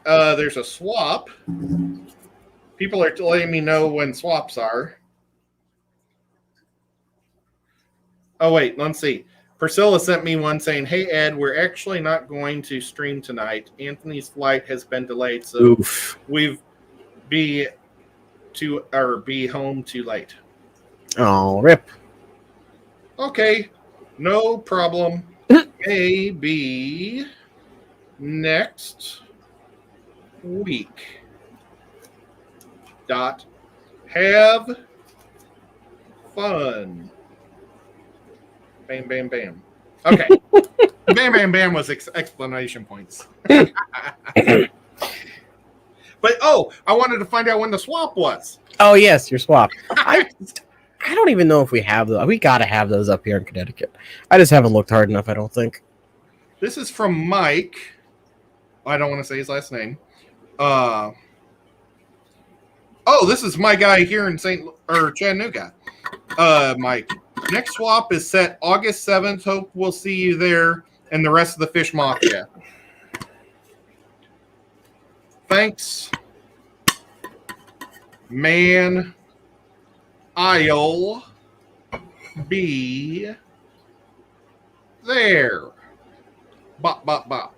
There's a swap. People are letting me know when swaps are. Oh, wait, let's see. Priscilla sent me one saying, "Hey, Ed, we're actually not going to stream tonight. Anthony's flight has been delayed, so we've be home too late." Oh, rip. Okay, no problem. Maybe next week. Have fun. Bam, bam, bam. Okay. Bam, bam, bam was explanation points. But, I wanted to find out when the swap was. Oh, yes, your swap. I don't even know if we have those. We got to have those up here in Connecticut. I just haven't looked hard enough, I don't think. This is from Mike. I don't want to say his last name. This is my guy here in Chattanooga. Mike. Next swap is set August 7th. Hope we'll see you there and the rest of the Fish Mafia. Thanks, man. I'll be there. Bop, bop, bop.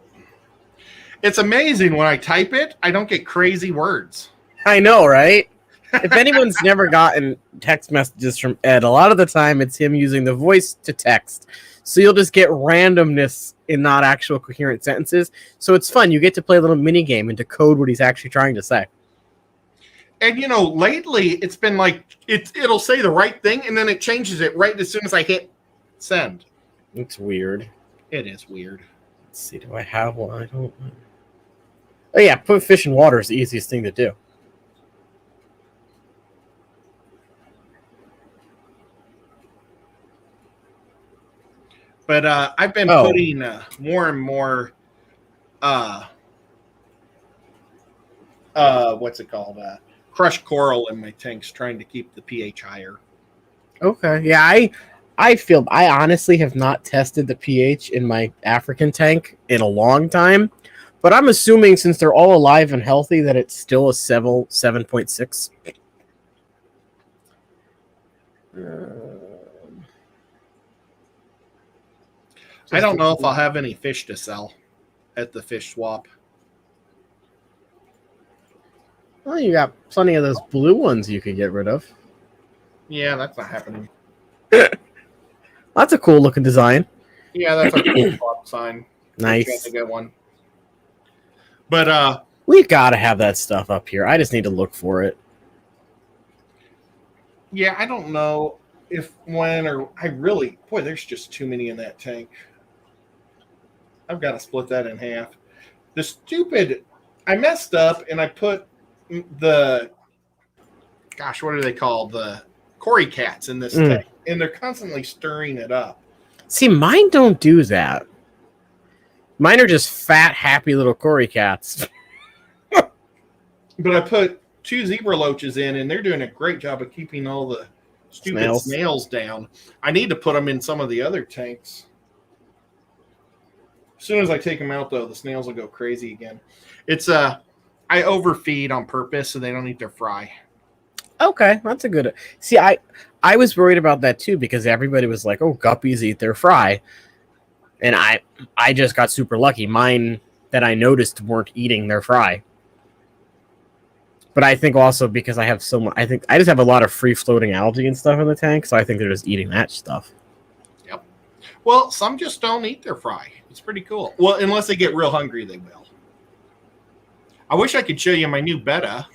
It's amazing when I type it, I don't get crazy words. I know, right? If anyone's never gotten text messages from Ed, a lot of the time it's him using the voice to text. So you'll just get randomness in not actual coherent sentences. So it's fun. You get to play a little mini game and decode what he's actually trying to say. And, lately it's been like, it'll say the right thing, and then it changes it right as soon as I hit Send. It's weird. It is weird. Let's see. Do I have one? I don't. Oh yeah, put fish in water is the easiest thing to do. But I've been putting more and more what's it called? Crushed coral in my tanks, trying to keep the pH higher. Okay. Yeah, I honestly have not tested the pH in my African tank in a long time, but I'm assuming since they're all alive and healthy that it's still a 7.6. I don't know if I'll have any fish to sell at the fish swap. Well, you got plenty of those blue ones you could get rid of. Yeah, that's not happening. That's a cool looking design. Yeah, that's a cool swap sign. Nice. That's a good one. But we gotta have that stuff up here. I just need to look for it. Yeah, I don't know if when or I really there's just too many in that tank. I've got to split that in half. I messed up and I put what are they called? The Cory cats in this tank, and they're constantly stirring it up. See, mine don't do that. Mine are just fat, happy little Cory cats. But I put 2 zebra loaches in, and they're doing a great job of keeping all the stupid snails down. I need to put them in some of the other tanks. As soon as I take them out, though, the snails will go crazy again. It's I overfeed on purpose so they don't eat their fry. Okay, that's a good. See, I was worried about that too because everybody was like, "Oh, guppies eat their fry," and I just got super lucky. Mine that I noticed weren't eating their fry. But I think also because I have so much, I think I just have a lot of free floating algae and stuff in the tank, so I think they're just eating that stuff. Yep. Well, some just don't eat their fry. It's pretty cool. Well, unless they get real hungry, they will. I wish I could show you my new betta.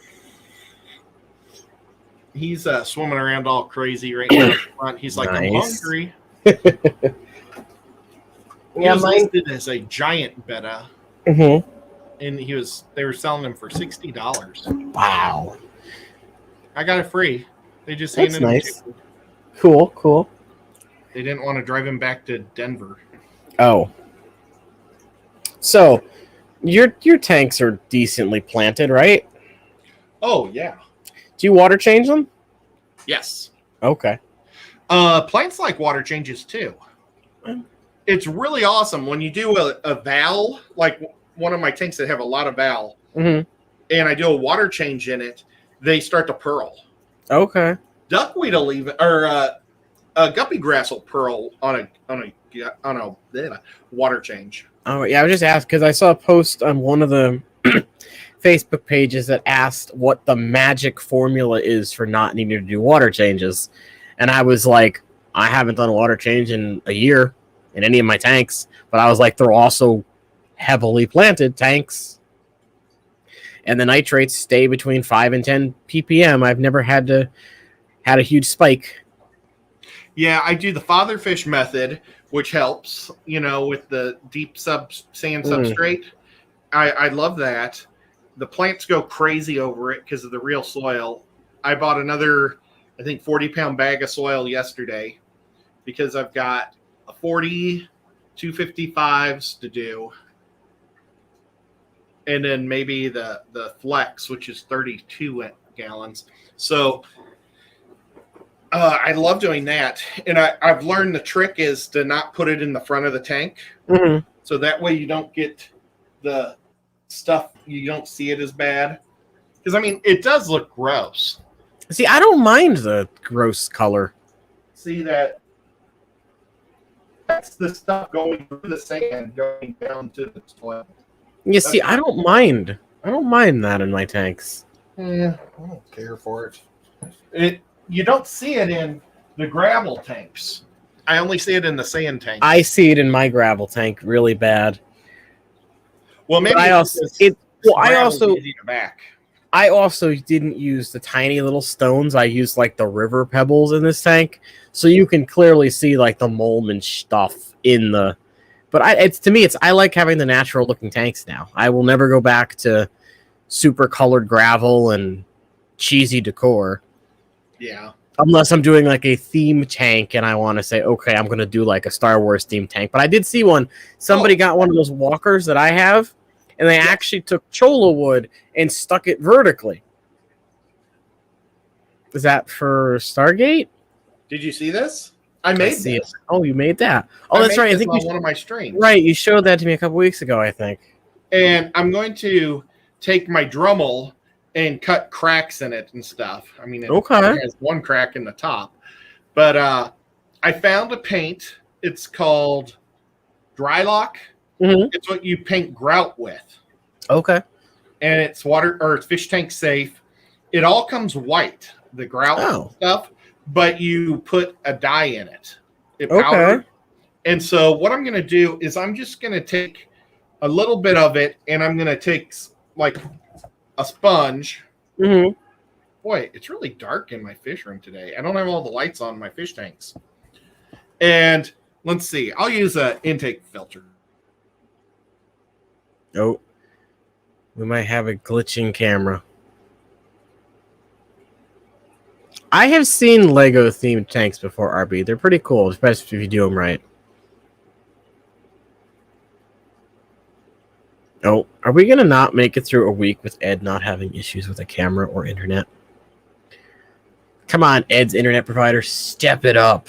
He's swimming around all crazy right now in front. He's like, nice. I'm hungry. He was listed as a giant betta. Mm-hmm. And they were selling them for $60. Wow. I got it free. They just handed him nice. Cool. They didn't want to drive him back to Denver. Oh. So your tanks are decently planted, right? Oh, yeah. Do you water change them? Yes. Okay. Plants like water changes too. It's really awesome when you do a val, like one of my tanks that have a lot of val, and I do a water change in it, they start to pearl. Okay. Duckweed will leave it, or guppy grass will pearl on a water change. Oh yeah, I was just asking because I saw a post on one of the Facebook pages that asked what the magic formula is for not needing to do water changes, and I was like, I haven't done a water change in a year in any of my tanks, but I was like, they're also heavily planted tanks, and the nitrates stay between 5 and 10 ppm. I've never had a huge spike. Yeah, I do the father fish method, which helps, with the deep sand substrate. I love that. The plants go crazy over it because of the real soil. I bought another, I think, 40-pound bag of soil yesterday because I've got a 40 255s to do. And then maybe the flex, which is 32 gallons. So I love doing that. And I've learned the trick is to not put it in the front of the tank. Mm-hmm. So that way you don't get the stuff, you don't see it as bad. Because, it does look gross. See, I don't mind the gross color. See that? That's the stuff going through the sand, going down to the soil. You see, I don't mind. I don't mind that in my tanks. Yeah, I don't care for it. You don't see it in the gravel tanks. I only see it in the sand tank. I see it in my gravel tank really bad. Well, maybe I also easy to back. I also didn't use the tiny little stones. I used like the river pebbles in this tank, so you can clearly see like the Molman stuff in the. But it's to me, it's I like having the natural looking tanks now. I will never go back to super colored gravel and cheesy decor. Yeah. Unless I'm doing like a theme tank and I want to say, okay, I'm going to do like a Star Wars theme tank. But I did see one. Somebody got one of those walkers that I have, and they actually took cholla wood and stuck it vertically. Is that for Stargate? Did you see this? I made see this. it. Oh, you made that. Oh, that's right. I think on one of my streams. Right, you showed that to me a couple weeks ago, I think. And I'm going to take my Dremel and cut cracks in it and stuff. I mean, it has one crack in the top. But I found a paint. It's called Drylock. Mm-hmm. It's what you paint grout with. Okay. And it's water or it's fish tank safe. It all comes white, the grout stuff, but you put a dye in it. It powdered. And so what I'm going to do is I'm just going to take a little bit of it, and I'm going to take like a sponge. Mm-hmm. Boy, it's really dark in my fish room today. I don't have all the lights on my fish tanks. And let's see. I'll use an intake filter. Oh, we might have a glitching camera. I have seen Lego themed tanks before, RB. They're pretty cool, especially if you do them right. Oh, are we going to not make it through a week with Ed not having issues with a camera or internet? Come on, Ed's internet provider, step it up.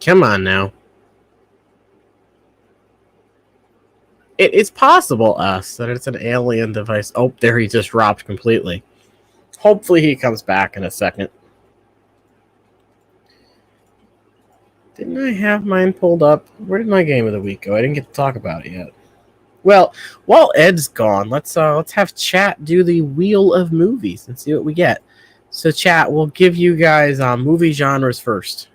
Come on now. It's possible, that it's an alien device. Oh, there he just dropped completely. Hopefully he comes back in a second. Didn't I have mine pulled up? Where did my game of the week go? I didn't get to talk about it yet. Well, while Ed's gone, let's have chat do the wheel of movies and see what we get. So, chat, we'll give you guys movie genres first.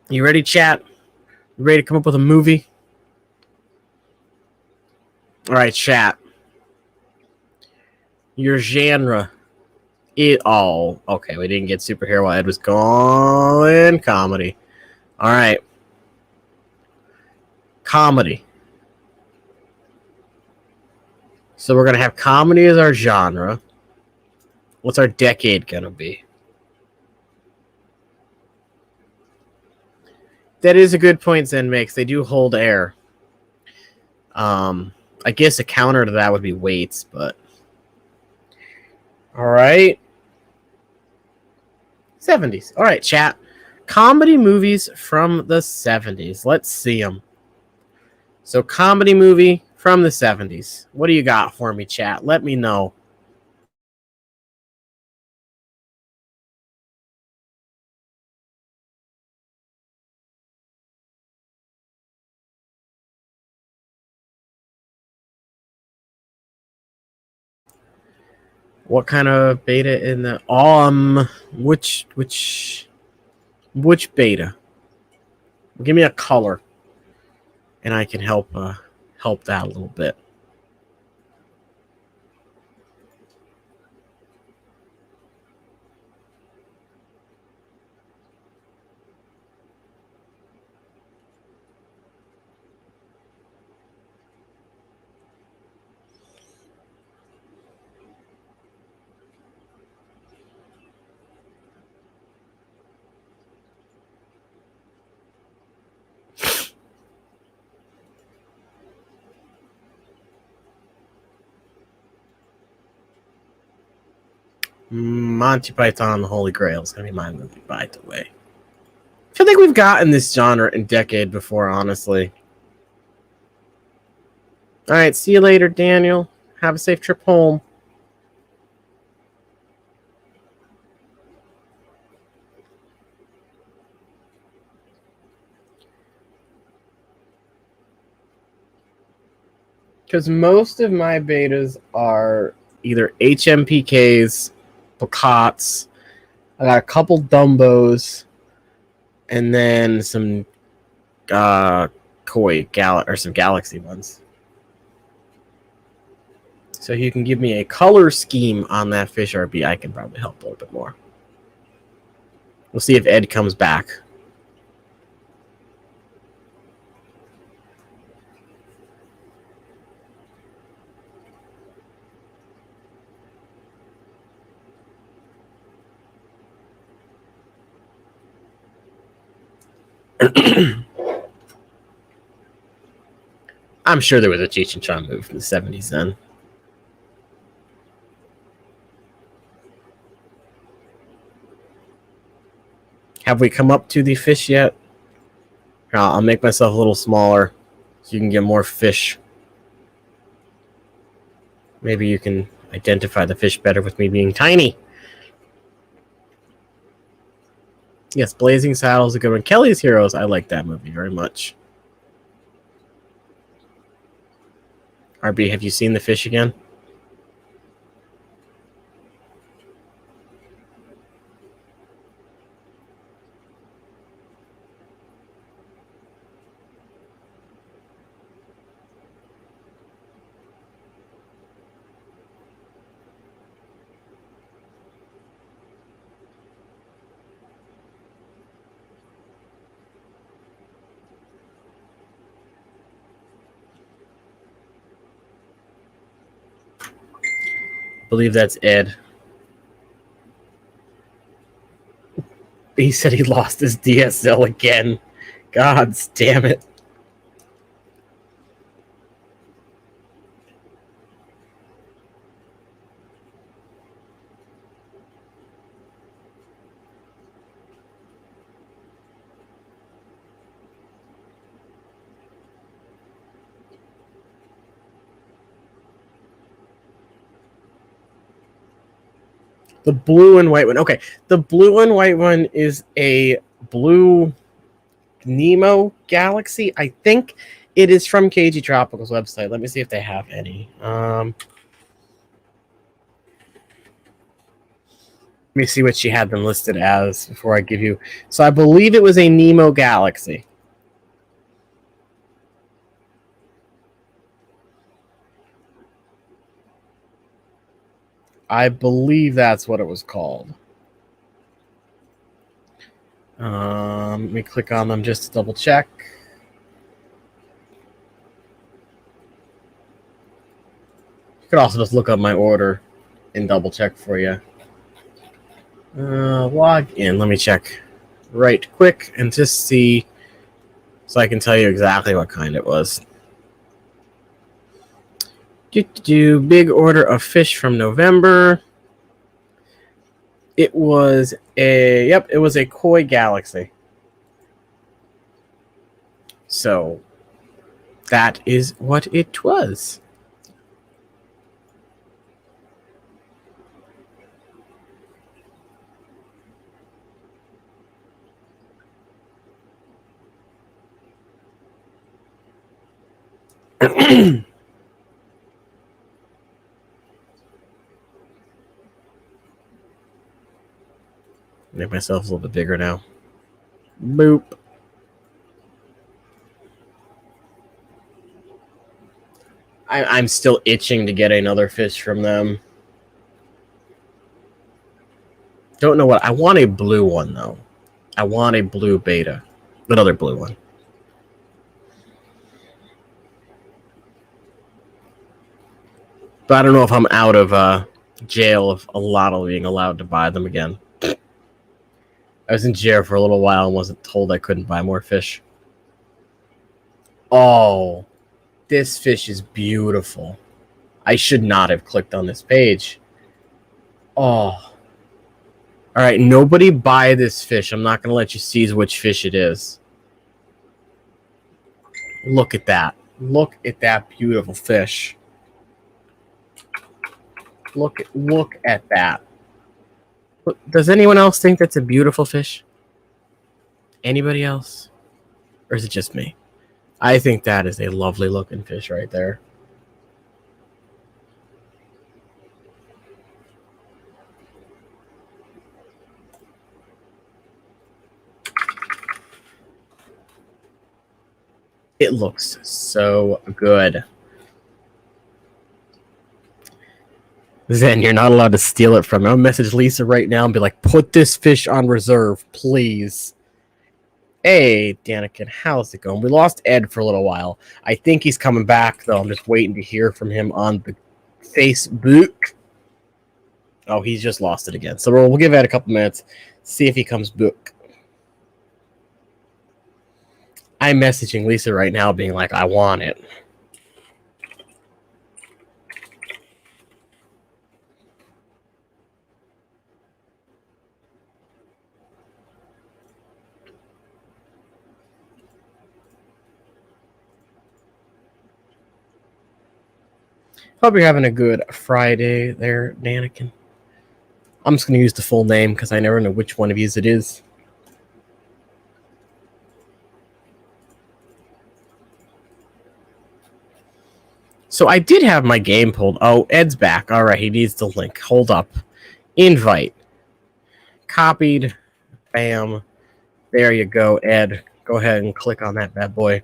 You ready, chat? You ready to come up with a movie? All right, chat. Your genre. Okay, we didn't get superhero while Ed was gone. Comedy. All right. Comedy. So we're going to have comedy as our genre. What's our decade going to be? That is a good point Zen makes. They do hold air. I guess a counter to that would be weights, but... All right. 70s. All right, chat. Comedy movies from the 70s. Let's see them. So, comedy movie from the 70s. What do you got for me, chat? Let me know. What kind of beta in the which beta? Give me a color, and I can help that a little bit. Monty Python and the Holy Grail is going to be my movie, by the way. I feel like we've gotten this genre in decade before, honestly. All right, see you later, Daniel. Have a safe trip home. Because most of my betas are either HMPKs, Placots. I got a couple Dumbos, and then some some Galaxy ones. So you can give me a color scheme on that fish RB, I can probably help a little bit more. We'll see if Ed comes back. I'm sure there was a Cheech and Chong movie from the 70s then. Have we come up to the fish yet? I'll make myself a little smaller so you can get more fish. Maybe you can identify the fish better with me being tiny. Yes, Blazing Saddles is a good one. Kelly's Heroes, I like that movie very much. RB, have you seen the fish again? I believe that's Ed. He said he lost his DSL again. God damn it. The blue and white one. Okay, the blue and white one is a blue Nemo Galaxy. I think it is from KG Tropical's website. Let me see if they have any. Let me see what she had them listed as before I give you. So I believe it was a Nemo Galaxy. I believe that's what it was called. Let me click on them just to double check. You could also just look up my order and double check for you. Log in. Let me check right quick and just see so I can tell you exactly what kind it was. Big order of fish from November. It was a Koi Galaxy. So that is what it was. Make myself a little bit bigger now. Boop. I'm still itching to get another fish from them. Don't know what. I want a blue one, though. I want a blue beta. Another blue one. But I don't know if I'm out of jail of a lot of being allowed to buy them again. I was in jail for a little while and wasn't told I couldn't buy more fish. Oh, this fish is beautiful. I should not have clicked on this page. Oh. All right, nobody buy this fish. I'm not going to let you see which fish it is. Look at that. Look at that beautiful fish. Look at that. Does anyone else think that's a beautiful fish? Anybody else? Or is it just me? I think that is a lovely looking fish right there. It looks so good. Zen, you're not allowed to steal it from me. I'll message Lisa right now and be like, put this fish on reserve, please. Hey, Danikin, how's it going? We lost Ed for a little while. I think he's coming back, though. I'm just waiting to hear from him on the Facebook. Oh, he's just lost it again. So we'll give Ed a couple minutes, see if he comes back. I'm messaging Lisa right now, being like, I want it. Hope you're having a good Friday there, Danikin. I'm just going to use the full name because I never know which one of yous it is. So I did have my game pulled. Oh, Ed's back. All right, he needs the link. Hold up. Invite. Copied. Bam. There you go, Ed. Go ahead and click on that bad boy.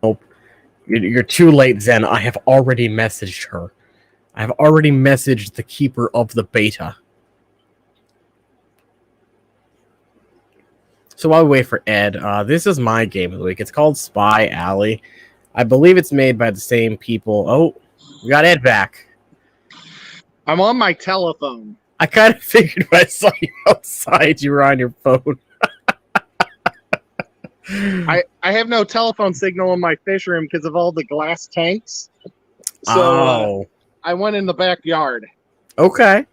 Nope. You're too late, Zen. I have already messaged her. I have already messaged the keeper of the beta. So while we wait for Ed, this is my game of the week. It's called Spy Alley. I believe it's made by the same people. Oh, we got Ed back. I'm on my telephone. I kind of figured when I saw you outside, you were on your phone. I have no telephone signal in my fish room because of all the glass tanks. So I went in the backyard. Okay.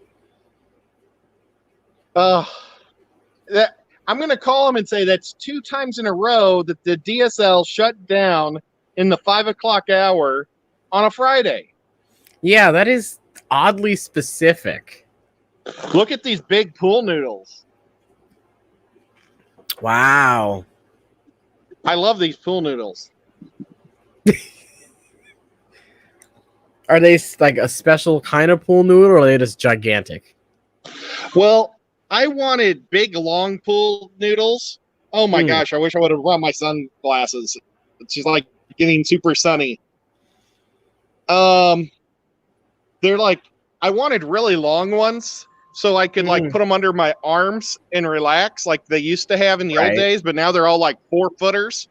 I'm going to call him and say that's 2 times in a row that the DSL shut down in the 5 o'clock hour on a Friday. Yeah, that is oddly specific. Look at these big pool noodles. Wow. I love these pool noodles. Are they like a special kind of pool noodle, or are they just gigantic? Well, I wanted big, long pool noodles. Oh my gosh, I wish I would have brought my sunglasses. It's just like getting super sunny. They're like, I wanted really long ones so I could like put them under my arms and relax like they used to have in the old days, but now they're all like 4-footers.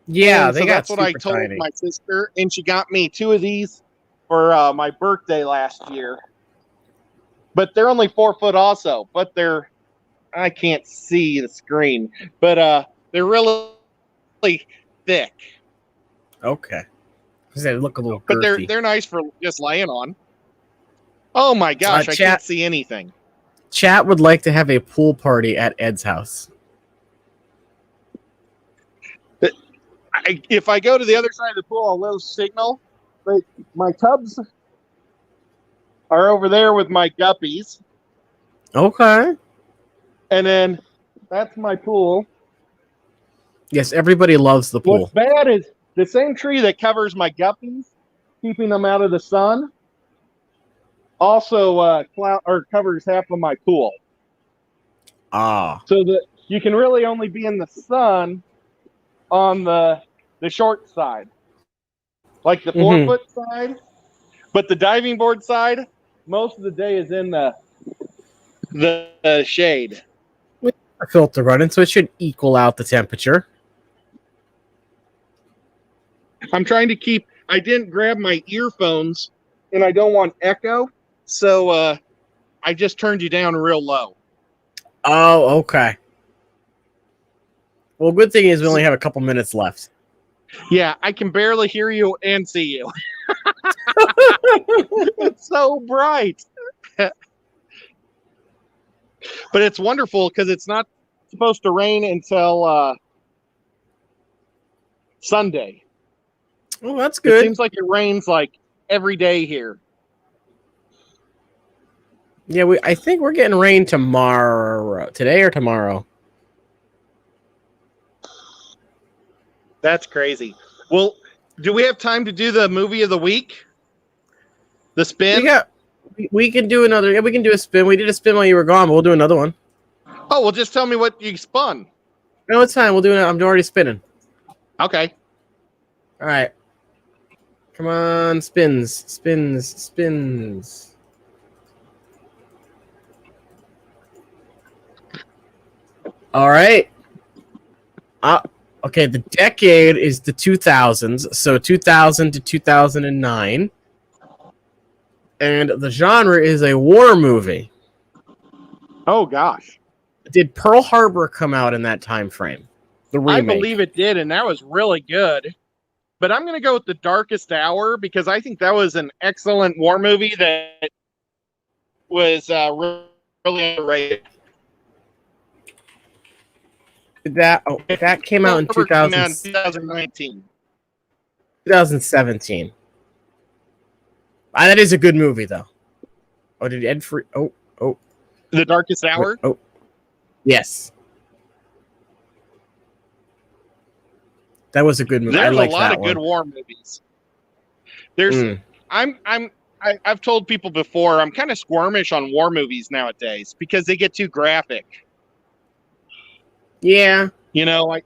Yeah, and they so got that's what I told my sister, and she got me 2 of these for my birthday last year. But they're only 4 foot also, but I can't see the screen, but they're really thick. Okay. They look a little but girthy. they're nice for just laying on. Oh my gosh, I can't see anything. Chat would like to have a pool party at Ed's house. If I go to the other side of the pool, I'll lose signal. But my tubs are over there with my guppies. Okay. And then that's my pool. Yes, everybody loves the pool. What's bad is the same tree that covers my guppies, keeping them out of the sun, also covers half of my pool. So that you can really only be in the sun on the short side, like the 4 foot side. But the diving board side, most of the day is in the shade. With a filter running, so it should equal out the temperature. I'm trying to keep. I didn't grab my earphones, and I don't want echo, so I just turned you down real low. Oh, okay. Well, good thing is we only have a couple minutes left. Yeah, I can barely hear you and see you. It's so bright. But it's wonderful because it's not supposed to rain until Sunday. Oh, that's good. It seems like it rains like every day here. Yeah, I think we're getting rain tomorrow. Today or tomorrow? That's crazy. Well, do we have time to do the movie of the week? The spin? We can do another. Yeah, we can do a spin. We did a spin while you were gone, but we'll do another one. Oh, well, just tell me what you spun. No, it's fine. We'll do it. I'm already spinning. Okay. All right. Come on, spins. All right. Okay, the decade is the 2000s, so 2000 to 2009. And the genre is a war movie. Oh, gosh. Did Pearl Harbor come out in that time frame? The remake. I believe it did, and that was really good. But I'm going to go with The Darkest Hour because I think that was an excellent war movie that was really underrated. That came out in 2019. 2017. That is a good movie, though. Oh, did Ed Free? Oh. The Darkest Hour? Oh, yes. That was a good movie. There's I liked a lot that of one. good war movies. I've told people before, I'm kind of squirmish on war movies nowadays because they get too graphic. Yeah. You know,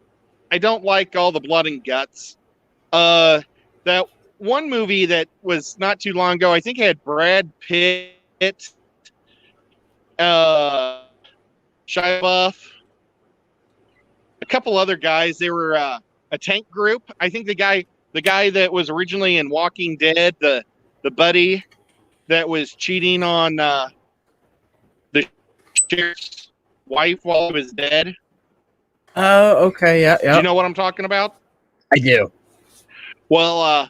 I don't like all the blood and guts. That one movie that was not too long ago, I think it had Brad Pitt, Shia LaBeouf, a couple other guys. They were a tank group. I think the guy that was originally in Walking Dead, the buddy that was cheating on the sheriff's wife while he was dead. Oh, okay, yeah. Do you know what I'm talking about? I do. Well,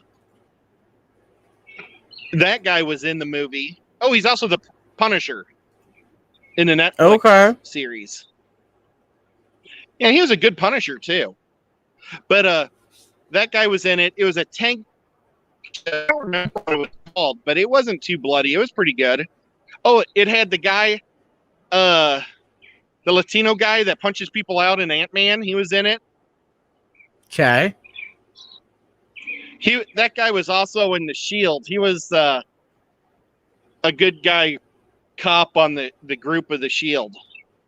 that guy was in the movie. Oh, he's also the Punisher in the Netflix series. Yeah, he was a good Punisher too. But that guy was in it. It was a tank. I don't remember what it was called, but it wasn't too bloody. It was pretty good. Oh, it had the guy, the Latino guy that punches people out in Ant-Man. He was in it. Okay. That guy was also in The Shield. He was a good guy cop on the group of The Shield,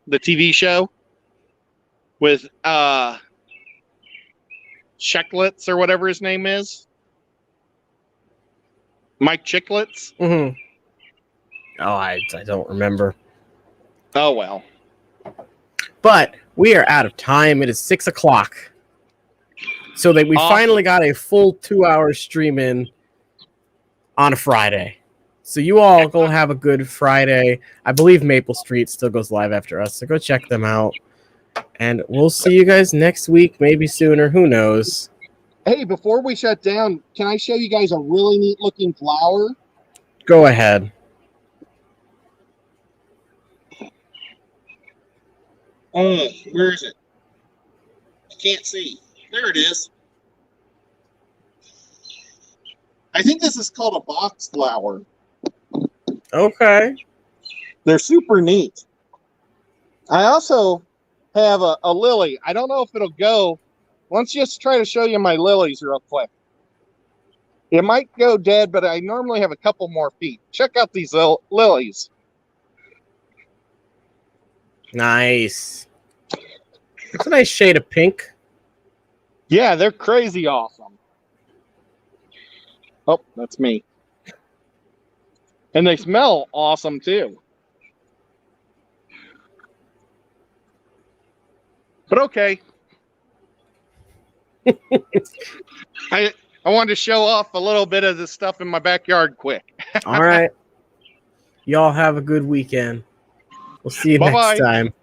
the TV show with Chicklets or whatever his name is. Mike Chicklets. Mm-hmm. Oh, I don't remember. Oh, well. But we are out of time. It is 6:00. So that we finally got a full 2-hour stream in on a Friday. So you all go have a good Friday. I believe Maple Street still goes live after us, so go check them out. And we'll see you guys next week, maybe sooner. Who knows? Hey, before we shut down, can I show you guys a really neat looking flower? Go ahead. Where is it? I can't see. There it is. I think this is called a box flower. Okay. They're super neat. I also have a lily. I don't know if it'll go. Let's just try to show you my lilies real quick. It might go dead, but I normally have a couple more feet. Check out these lilies. Nice. It's a nice shade of pink. Yeah, they're crazy awesome. Oh, that's me. And they smell awesome too. But okay. I wanted to show off a little bit of the stuff in my backyard quick. All right. Y'all have a good weekend. We'll see you Bye-bye. next time.